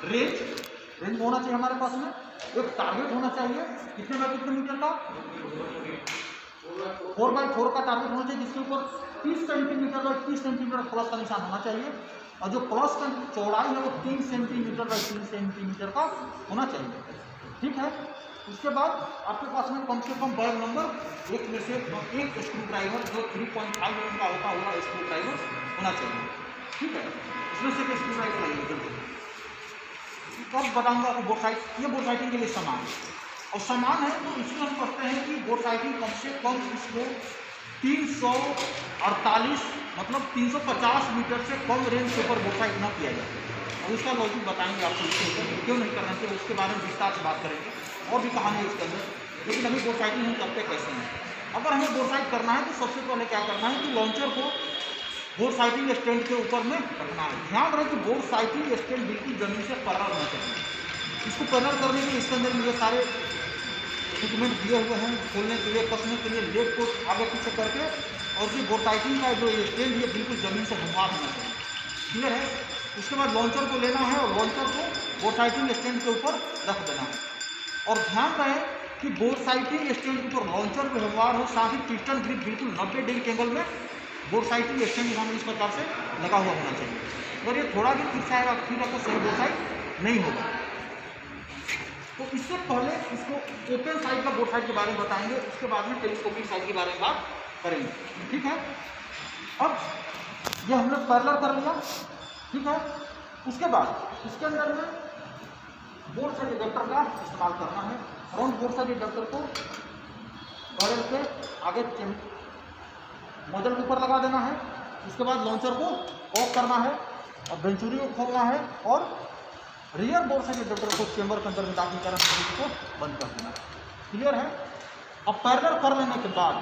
रेंज होना चाहिए हमारे पास में, एक टारगेट होना चाहिए कितने बाय कितने मीटर का, 4x4 का टारगेट होना चाहिए, जिसके ऊपर 30 सेंटीमीटर बाय 30 सेंटीमीटर प्लस का निशान होना चाहिए, और जो प्लस का चौड़ाई है वो 3 सेंटीमीटर बाय 3 सेंटीमीटर का होना चाहिए। ठीक है, उसके बाद आपके पास में कम से कम बैग नंबर एक में से एक स्क्रू ड्राइवर जो 3.5 mm का होता हुआ स्क्रू ड्राइवर होना चाहिए। ठीक है, इसमें से स्क्रू ड्राइवर लगेगा। कब बताऊंगा आपको बोट साइड, ये बोट साइटिंग के लिए सामान और सामान है, तो इसमें हम कहते हैं कि बोट साइटिंग कम से कम इसको 348 मतलब 350 मीटर से कम रेंज के ऊपर बोट साइट न किया जाए। और उसका लॉजिक बताएंगे आपको इसके ऊपर क्यों नहीं करना चाहिए, उसके बारे में विस्तार से बात करेंगे, और भी कहानी है इसके अंदर। लेकिन अभी बोट साइटिंग हम करते कैसे हैं। अगर हमें बोट साइट करना है तो सबसे पहले क्या करना है कि लॉन्चर को बोट साइटिंग स्टैंड के ऊपर में रखना है। ध्यान रहे कि बोट साइटिंग स्टैंड बिल्कुल जमीन से पैरेलल होना चाहिए। इसको पैरेलल करने के लिए इसके अंदर मुझे सारे इक्विपमेंट दिए हुए हैं, खोलने के लिए, कसने के लिए, लेग को आगे पीछे करके, और जो बोट साइटिंग का जो स्टैंड है बिल्कुल जमीन से हमवार होना चाहिए। क्लियर है। उसके बाद लॉन्चर को लेना है और लॉन्चर को बोट साइटिंग स्टैंड के ऊपर रख देना है। और ध्यान रहे कि बोट साइटिंग स्टैंड के ऊपर लॉन्चर को व्यवहार हो, साथ ही पिस्टन ग्रिप बिल्कुल 90 डिग्री के एंगल में बोट साइटिंग स्टैंड हमें इस प्रकार से लगा हुआ होना चाहिए। अगर ये थोड़ा भी खिंचाएगा फिर आपको सही बोट साइड नहीं होगा। तो इससे पहले इसको ओपन साइड का बोट साइड के बारे में बताएंगे, उसके बाद में टेलीस्कोपिक साइड के बारे में बात करेंगे। ठीक है, अब ये हमने पैरेलल कर लिया। ठीक है, उसके बाद इसके अंदर में बोट साइड एडेप्टर का इस्तेमाल करना है। फ्रंट बोट साइड एडेप्टर को बैरल के आगे मॉडल के ऊपर लगा देना है। उसके बाद लॉन्चर को ऑफ करना है और वेंचुरी को खोलना है, और रियर बोट साइड एडेप्टर को चेंबर के अंदर में दाखिल कर को बंद कर देना है। क्लियर है। अब पैरेलल कर लेने के बाद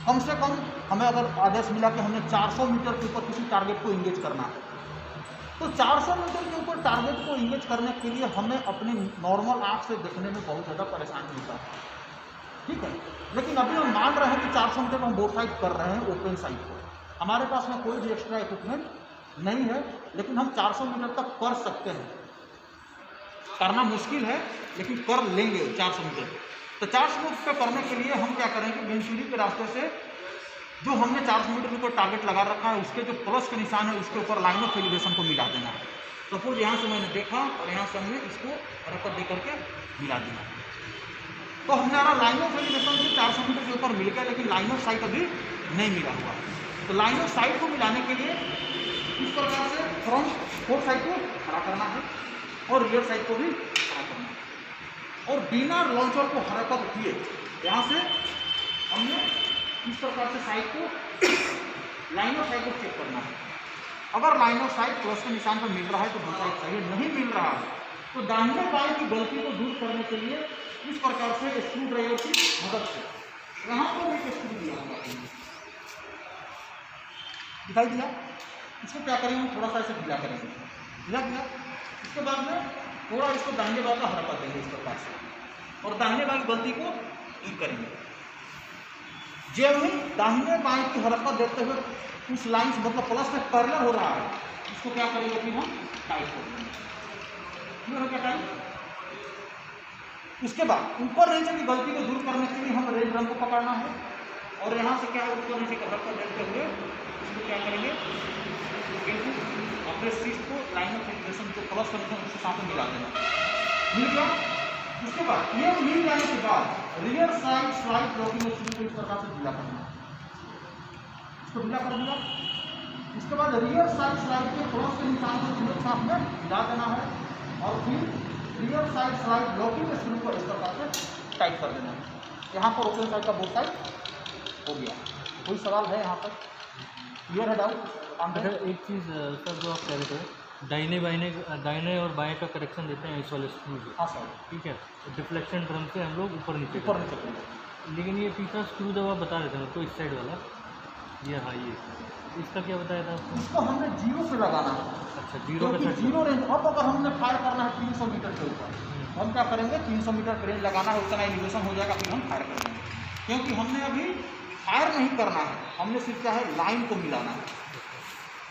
कम से कम हमें अगर आदेश मिला कि हमने 400 मीटर के ऊपर किसी टारगेट को इंगेज करना है, तो 400 मीटर के ऊपर टारगेट को इंगेज करने के लिए हमें अपनी नॉर्मल आँख से देखने में बहुत ज़्यादा परेशानी होता है। ठीक है, लेकिन अभी हम मान रहे हैं कि 400 मीटर में हम बोट साइड कर रहे हैं ओपन साइड को, हमारे पास में कोई भी एक्स्ट्रा इक्विपमेंट नहीं है, लेकिन हम 400 मीटर तक कर सकते हैं। करना मुश्किल है लेकिन कर लेंगे 400 मीटर। तो 400 मीटर करने के लिए हम क्या करेंगे, वेंचुरी के रास्ते से जो हमने 400 मीटर के ऊपर टारगेट लगा रखा है उसके जो प्लस के निशान है उसके ऊपर लाइन ऑफ एलिवेशन को मिला देना है। सपोज यहाँ से मैंने देखा और यहाँ से हमने इसको रकत दे करके मिला दिया, तो हमारा लाइन ऑफ एलिवेशन से 400 मीटर के ऊपर मिल गया, लेकिन लाइन ऑफ साइट अभी नहीं मिला हुआ। तो लाइन ऑफ साइट को मिलाने के लिए इस प्रकार से फ्रंट फोर साइड को खड़ा करना है और रियर साइड को भी खड़ा करना है, और बिना लॉन्चर को हरकत किए यहाँ से हमने इस प्रकार से साइड को लाइन ऑफ साइड को चेक करना है। अगर लाइन ऑफ साइड प्लस के निशान पर मिल रहा है तो दूसरा सही, नहीं मिल रहा है तो दाहिने बाएं की गलती को दूर करने के लिए इस प्रकार से स्क्रू ड्राइवर की मदद से यहाँ पर एक स्क्रू दिया हुआ दिखाई दिया, इसको क्या करेंगे, थोड़ा सा इसे ढीला करेंगे, ढीला किया, इसके बाद में थोड़ा इसको दाहिने बाएं का हरकत देंगे इस प्रकार से, और दाहिने बाएं की गलती को दूर करेंगे। जब ही दाहिने बाएं की हरकत देते हुए उस लाइन से मतलब प्लस में पैरेलल हो रहा है, इसको क्या करेंगे कि हम टाइट कर देंगे, क्लियर हो गया टाइट। उसके बाद ऊपर नीचे की गलती को दूर करने के लिए हम रेड रंग को पकड़ना है, और यहाँ से क्या ऊपर नीचे का हरकत देते हुए इसको क्या करेंगे, अपने सीट को लाइन ऑफ एलिवेशन जो प्लस करते हैं उसके साथ मिला देना, मिल गया। उसके बाद ये मिल जाने के बाद rear side slide blocking screw को इस प्रकार से ढीला करना, इसको ढीला कर दिया। इसके बाद रियर साइड स्लाइड के क्रॉस के निशान को सीधे साथ में मिला देना है, और फिर rear side slide blocking screw को इस प्रकार से टाइट कर देना है। यहाँ पर ओपन साइड का बोथ साइड हो गया। कोई सवाल है यहाँ पर, क्लियर है डाउट? अच्छा, एक चीज़ सर जो आप कह रहे थे दाहिने और बाएं का करेक्शन देते हैं इस वाले स्क्रू से। हाँ सर, ठीक है, डिफ्लेक्शन ड्रम से हम लोग ऊपर नीचे ऊपर नीचे करेंगे। लेकिन ये तीसरा स्क्रू जब आप बता रहे थे तो इस साइड वाला, ये हाँ ये इसका क्या बताया था आपको? इसको हमने 0 से लगाना है, अच्छा, जीरो पे क्योंकि सेट 0 रेंज। अब अगर हमने फायर करना है 300 मीटर के ऊपर, हम क्या करेंगे, 300 मीटर का रेंज लगाना है, उतना एलिवेशन हो जाएगा, फिर हम फायर करेंगे। क्योंकि हमने अभी फायर नहीं करना है, हमने सिर्फ क्या है, लाइन को मिलाना है।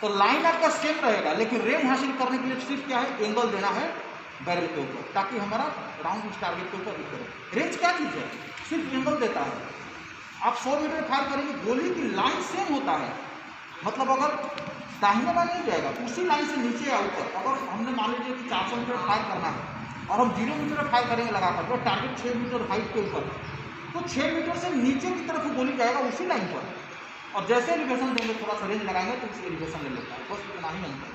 तो लाइन आपका सेम रहेगा, लेकिन रेंज हासिल करने के लिए सिर्फ क्या है, एंगल देना है बैरल के ऊपर, ताकि हमारा राउंड उस टारगेट के ऊपर हिट करे। रेंज क्या चीज़ है, सिर्फ एंगल देता है। आप 100 मीटर फायर करेंगे, गोली की लाइन सेम होता है, मतलब अगर दाहिने बाएं नहीं जाएगा, उसी लाइन से नीचे या ऊपर। अगर हमने मान लीजिए कि 400 मीटर फायर करना है और हम 0 मीटर फायर करेंगे लगाकर, तो टारगेट 6 मीटर हाइट के ऊपर, तो 6 मीटर से नीचे की तरफ गोली जाएगा उसी लाइन पर। और जैसे एलिवेशन देंगे, थोड़ा सा रेंज लगाएंगे तो उसी एलिवेशन ले लेता है, बस इतना ही अंतर।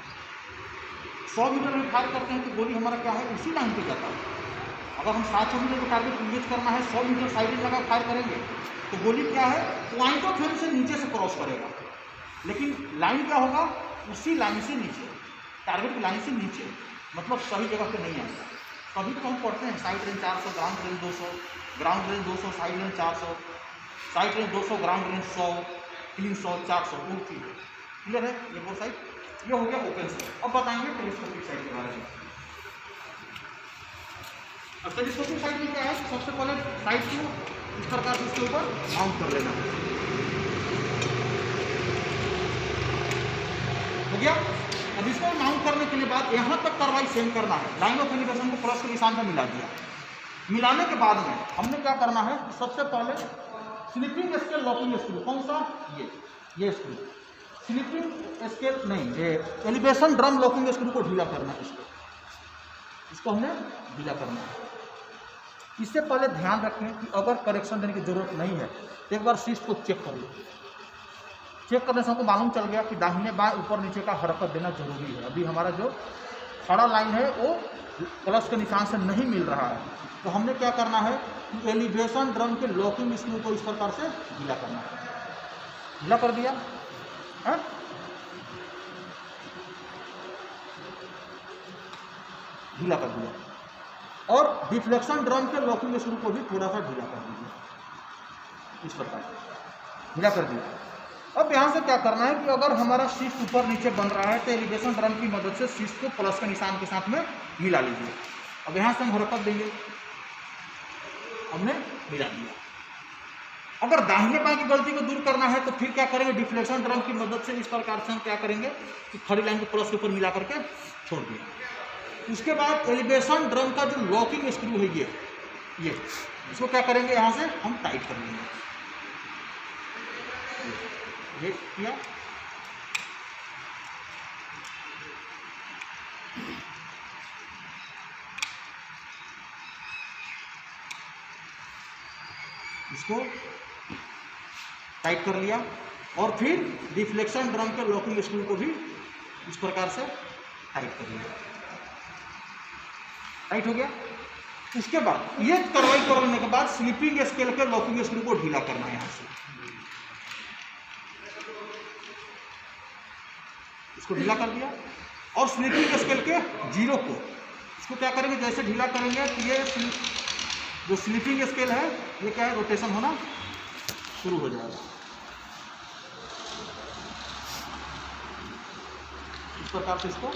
100 मीटर में फायर करते हैं तो गोली हमारा क्या है, उसी लाइन पर जाता है। अगर हम 700 मीटर को टारगेट इंगेज करना है, 100 मीटर साइड लगा फायर करेंगे, तो गोली क्या है, पॉइंट ऑफ व्यू से नीचे से क्रॉस करेगा, लेकिन लाइन क्या होगा, उसी लाइन से नीचे, टारगेट की लाइन से नीचे, मतलब सही जगह पे नहीं आएगा। तभी तो हम पढ़ते हैं side range 400, ground range 200, ground range 200, side range 400, side range 200, ground range 100, 300, 400, वो चीज़ क्लियर है। ये वो साइड, ये हो गया ओपन साइड। अब बताएंगे टेलीस्कोपिक साइड के बारे में। अब टेलीस्कोपिक साइड में क्या है, सबसे पहले साइड को इस प्रकार से इसके ऊपर माउंट कर लेना हो गया। अब इसको माउंट करने के लिए बाद यहाँ तक कार्रवाई सेम करना है, लाइन ऑफ एलिवेशन को प्लस के निशान पर मिला दिया। मिलाने के बाद में हमने क्या करना है, सबसे पहले स्लिपिंग स्केल लॉकिंग स्क्रू, कौन सा, ये स्क्रू, स्लिपिंग स्केल नहीं, ये एलिवेशन ड्रम लॉकिंग स्क्रू को ढीला करना है। इसको हमने ढीला करना है। इससे पहले ध्यान रखें कि अगर करेक्शन देने की जरूरत नहीं है, एक बार शीश को चेक कर लो। चेक करने से हमको मालूम चल गया कि दाहिने बाएं ऊपर नीचे का हरकत देना जरूरी है। अभी हमारा जो खड़ा लाइन है वो प्लस के निशान से नहीं मिल रहा है, तो हमने क्या करना है कि एलिवेशन ड्रम के लॉकिंग स्क्रू को इस प्रकार से ढीला करना है। ढीला कर दिया है, ढीला कर दिया। और डिफ्लेक्शन ड्रम के लॉकिंग स्क्रू को भी थोड़ा सा ढीला कर दीजिए, इस प्रकार ढीला कर दिया। अब यहाँ से क्या करना है कि अगर हमारा शिफ्ट ऊपर नीचे बन रहा है तो एलिवेशन ड्रम की मदद से शिफ्ट को प्लस के निशान के साथ में मिला लीजिए। अब यहाँ से हम हरकत देंगे, हमने मिला दिया। अगर दाहिने बाएं की गलती को दूर करना है तो फिर क्या करेंगे, डिफ्लेक्शन ड्रम की मदद से इस प्रकार से हम क्या करेंगे कि खड़ी लाइन को प्लस के ऊपर मिला करके छोड़ दिया। उसके बाद एलिवेशन ड्रम का जो लॉकिंग स्क्रू है ये इसको क्या करेंगे, यहाँ से हम टाइट कर लेंगे। ये किया, इसको टाइट कर लिया और फिर डिफ्लेक्शन ड्रम के लॉकिंग स्क्रू को भी इस प्रकार से टाइट कर लिया। टाइट हो गया। उसके बाद ये कार्रवाई करने के बाद स्लिपिंग स्केल के लॉकिंग स्क्रू को ढीला करना है। यहाँ से इसको ढीला कर दिया और स्लिपिंग स्केल के जीरो को इसको क्या करेंगे, जैसे ढीला करेंगे तो ये जो स्लिपिंग स्केल है ये क्या है, रोटेशन होना शुरू हो जाएगा। इस प्रकार से इसको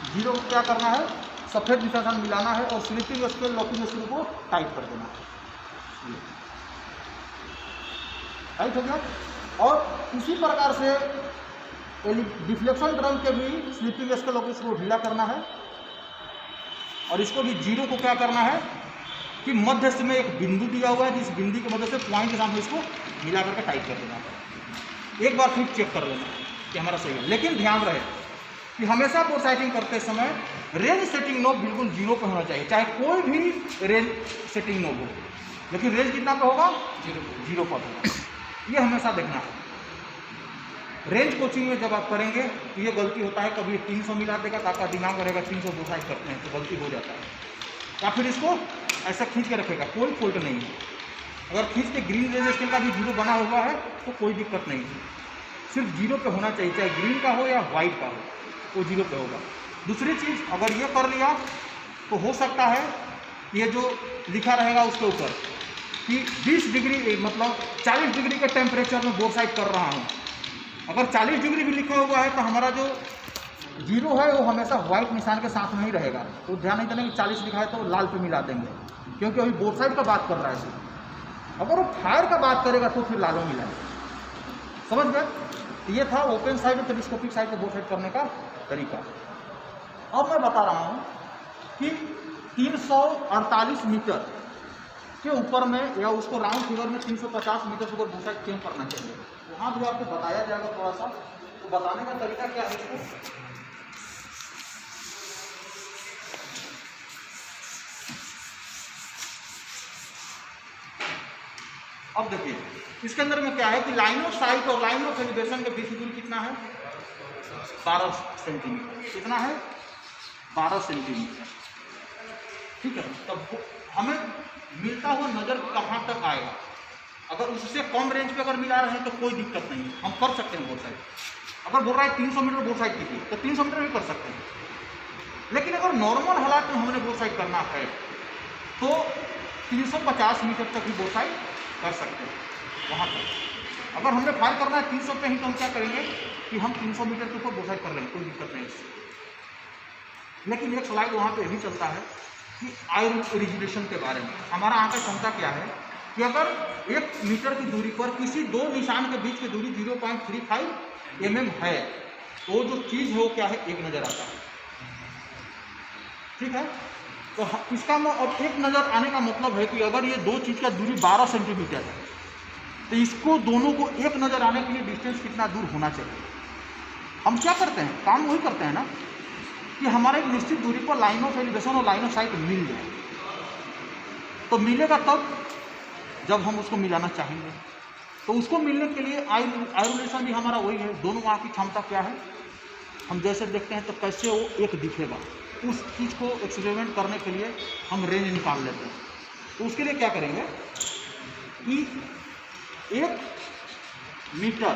जीरो को क्या करना है, सफेद निशान मिलाना है और स्लिपिंग स्केल लॉकिंग स्क्रू को टाइट कर देना है। टाइट हो गया। और इसी प्रकार से डिफ्लेक्शन ड्रम के भी स्लिपिंग स्केल लॉकिंग स्क्रू ढीला करना है और इसको भी जीरो को क्या करना है कि मध्य से में एक बिंदु दिया हुआ है, जिस बिंदु की मदद से पॉइंट के साथ में इसको मिला करके टाइट कर देना है। एक बार फिर चेक कर लेना कि हमारा सही है, लेकिन ध्यान रहे कि हमेशा बोर्ड साइटिंग करते समय रेंज सेटिंग नोब बिल्कुल जीरो पे होना चाहिए, चाहे कोई भी रेंज सेटिंग नोब हो, लेकिन रेंज कितना पे होगा, जीरो पर होगा। ये हमेशा देखना है। रेंज कोचिंग में जब आप करेंगे तो ये गलती होता है, कभी 300 मिला देगा तो आपका दिमाग रहेगा 300 डिसाइड करते हैं तो गलती हो जाता है, या फिर इसको ऐसा खींच के रखेगा, कोई फॉल्ट नहीं है। अगर खींच के ग्रीन रेंज स्केल का भी जीरो बना हुआ है तो कोई दिक्कत नहीं है, सिर्फ जीरो पे होना चाहिए, चाहे ग्रीन का हो या वाइट का हो, वो जीरो पे होगा। दूसरी चीज़, अगर ये कर लिया तो हो सकता है ये जो लिखा रहेगा उसके ऊपर कि 20 डिग्री मतलब 40 डिग्री के टेम्परेचर में बोर साइड कर रहा हूँ। अगर 40 डिग्री भी लिखा हुआ है तो हमारा जो जीरो है वो हमेशा व्हाइट निशान के साथ में ही रहेगा। तो ध्यान नहीं देना कि 40 लिखा है तो लाल पे मिला देंगे, क्योंकि अभी बोर साइड का बात कर रहा है सिर्फ। अगर वो फायर का बात करेगा तो फिर लालो मिलाएगा। समझ गए? ये था ओपन साइड और टेलीस्कोपिक साइड को बोर साइड करने का तरीका। अब मैं बता रहा हूँ कि 348 मीटर के ऊपर में या उसको राउंड फिगर में 350 मीटर से ऊपर बोर साइड क्यों करना चाहिए। वहाँ भी आपको बताया जाएगा थोड़ा सा। तो बताने का तरीका क्या है इसको, अब देखिए इसके अंदर में क्या है कि लाइन ऑफ साइट और लाइन ऑफ एलिवेशन के बीच दूरी कितना है, 12 सेंटीमीटर। कितना है? 12 सेंटीमीटर। ठीक है, तब हमें मिलता हुआ नजर कहाँ तक आएगा। अगर उससे कम रेंज पे अगर मिला रहे हैं तो कोई दिक्कत नहीं है, हम कर सकते हैं बोर साइड। अगर बोल रहा है 300 मीटर बोर साइड कीजिए तो 300 मीटर भी कर सकते हैं। लेकिन अगर नॉर्मल हालात में हमने बोर साइड करना है तो 350 मीटर तक भी बोर साइड कर सकते हैं, वहाँ तक। अगर हमने फायर करना है 300 पे ही तो हम क्या करेंगे कि हम 300 मीटर के ऊपर बोर साइड कर लेंगे, कोई दिक्कत नहीं इससे। लेकिन एक स्लाइड वहाँ पे भी चलता है कि आयरन ओरिजिनेशन के बारे में। हमारा यहाँ पे क्षमता क्या है कि अगर 1 मीटर की दूरी पर किसी दो निशान के बीच की दूरी 0.35 mm है तो जो चीज़ है वो क्या है, एक नज़र आता है। ठीक है, तो इसका अब एक नज़र आने का मतलब है कि अगर ये दो चीज़ का दूरी 12 सेंटीमीटर है तो इसको दोनों को एक नज़र आने के लिए डिस्टेंस कितना दूर होना चाहिए। हम क्या करते हैं, काम वही करते हैं ना कि हमारे एक निश्चित दूरी पर लाइन ऑफ एलिवेशन और लाइन ऑफ साइट मिल जाए। तो मिलेगा तब जब हम उसको मिलाना चाहेंगे। तो उसको मिलने के लिए आयोलेशन भी हमारा वही है। दोनों वहाँ की क्षमता क्या है हम जैसे देखते हैं तो कैसे वो एक दिखेगा, उस चीज़ को एक्सपेरिमेंट करने के लिए हम रेंज निकाल लेते हैं। तो उसके लिए क्या करेंगे कि 1 मीटर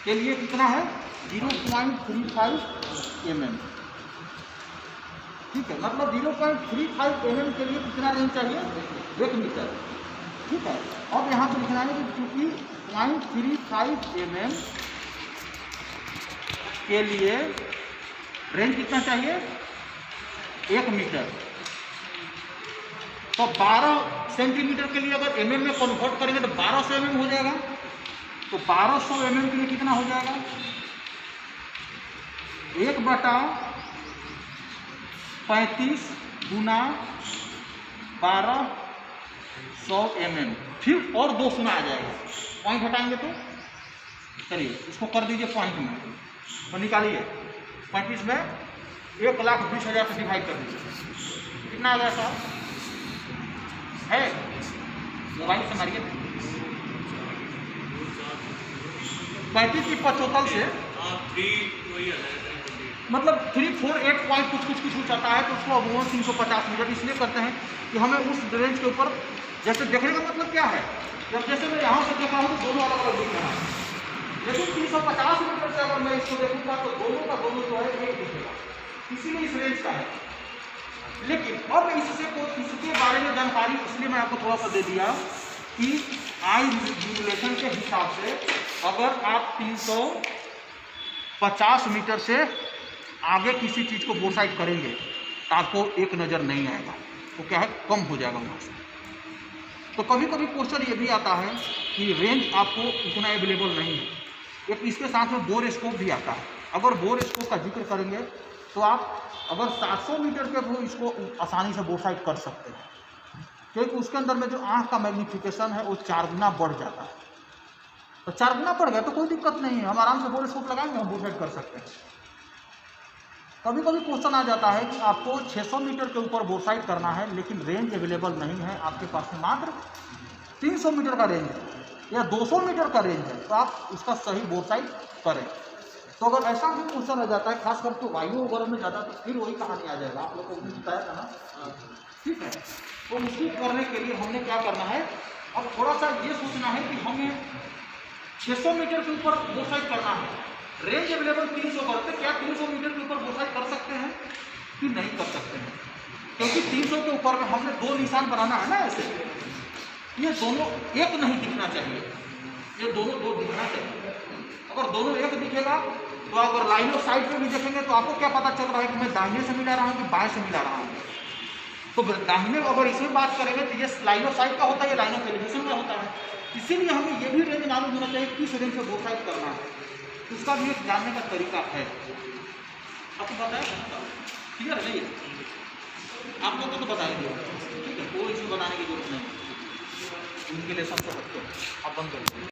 के लिए कितना है 0.35 mm। ठीक है, मतलब 0.35 mm के लिए कितना रेंज चाहिए, 1 मीटर। ठीक है, अब यहाँ पर लिखना है कि चूंकि 0.35 mm के लिए रेंज कितना चाहिए, 1 मीटर। तो 12 सेंटीमीटर के लिए अगर mm में कन्वर्ट करेंगे तो 1200 mm हो जाएगा। तो 1200 mm के लिए कितना हो जाएगा, 1/35 गुना 1200 mm। फिर और 2 गुना आ जाएगा, पॉइंट हटाएंगे तो चलिए इसको कर दीजिए पॉइंट में, तो निकालिए 35 में 1,20,000 से डिवाइड कर दीजिए, कितना आ गया साहब है, मोबाइल से मारिए। 35 की 75 से मतलब 348 पॉइंट कुछ आता है। तो उसको अब 350 मीटर इसलिए करते हैं कि हमें उस रेंज के ऊपर जैसे देखने का मतलब क्या है, जब जैसे मैं यहाँ से देख रहा हूँ तो दोनों अलग अलग दिख रहा है। लेकिन 350 मीटर से अगर मैं इसको देखूंगा तो दोनों का दोनों जो है एक दिखेगा, इसीलिए इस रेंज का है। लेकिन अब इसके बारे में जानकारी इसलिए मैं आपको थोड़ा सा दे दिया कि आई रेगुलेशन के हिसाब से अगर आप 350 मीटर से आगे किसी चीज़ को बोर साइड करेंगे तो आपको एक नज़र नहीं आएगा, तो क्या है कम हो जाएगा वहाँ से। तो कभी कभी क्वेश्चन ये भी आता है कि रेंज आपको इतना अवेलेबल नहीं है। एक इसके साथ में बोर स्कोप भी आता है। अगर बोर स्कोप का जिक्र करेंगे तो आप अगर 700 मीटर के वो इसको आसानी से बोर साइड कर सकते हैं, क्योंकि उसके अंदर में जो आँख का मैग्नीफिकेशन है वो 4 गुना बढ़ जाता है। तो 4 गुना बढ़ गया तो कोई दिक्कत नहीं है, हम आराम से बोर स्कोप लगाएंगे, हम बोर साइड कर सकते हैं। कभी कभी क्वेश्चन आ जाता है कि आपको 600 मीटर के ऊपर बोर साइड करना है लेकिन रेंज अवेलेबल नहीं है, आपके पास में मात्र 300 मीटर का रेंज है या 200 मीटर का रेंज है, तो आप उसका सही बोर साइड करें। तो अगर ऐसा भी क्वेश्चन आ जाता है खास करके वायु वगैरह में ज़्यादा, तो फिर वही कहानी आ जाएगा, आप लोग को भी बताया था ना। ठीक है, तो उसको करने के लिए हमने क्या करना है, अब थोड़ा सा ये सोचना है कि हमें 600 मीटर के ऊपर बोर साइड करना है रेंज अवेलेबल 300 पर, तो क्या 300 मीटर के ऊपर बोसाइट कर सकते हैं कि नहीं कर सकते हैं? क्योंकि 300 के ऊपर में हमने 2 निशान बनाना है ना ऐसे, ये दोनों एक नहीं दिखना चाहिए, ये दोनों 2 दिखना चाहिए। अगर दोनों एक दिखेगा तो अगर लाइन ऑफ साइट में भी देखेंगे तो आपको क्या पता चल रहा है कि मैं दाहिने से मिला रहा हूँ कि बाएं से मिला रहा हूँ। तो दाहिने अगर इसमें बात करेंगे तो ये लाइन ऑफ साइट का होता है, ये लाइन ऑफ एलिवेशन का होता है। इसीलिए हमें ये भी रेंज मालूम होना चाहिए किस रेंज से बोसाइट करना है, उसका भी एक जानने का तरीका है। आपको बताया क्लियर नहीं? आप लोग को तो बताएंगे, ठीक है, कोई इसमें बनाने की जरूरत नहीं, इनके लिए सब आप बंद करिए।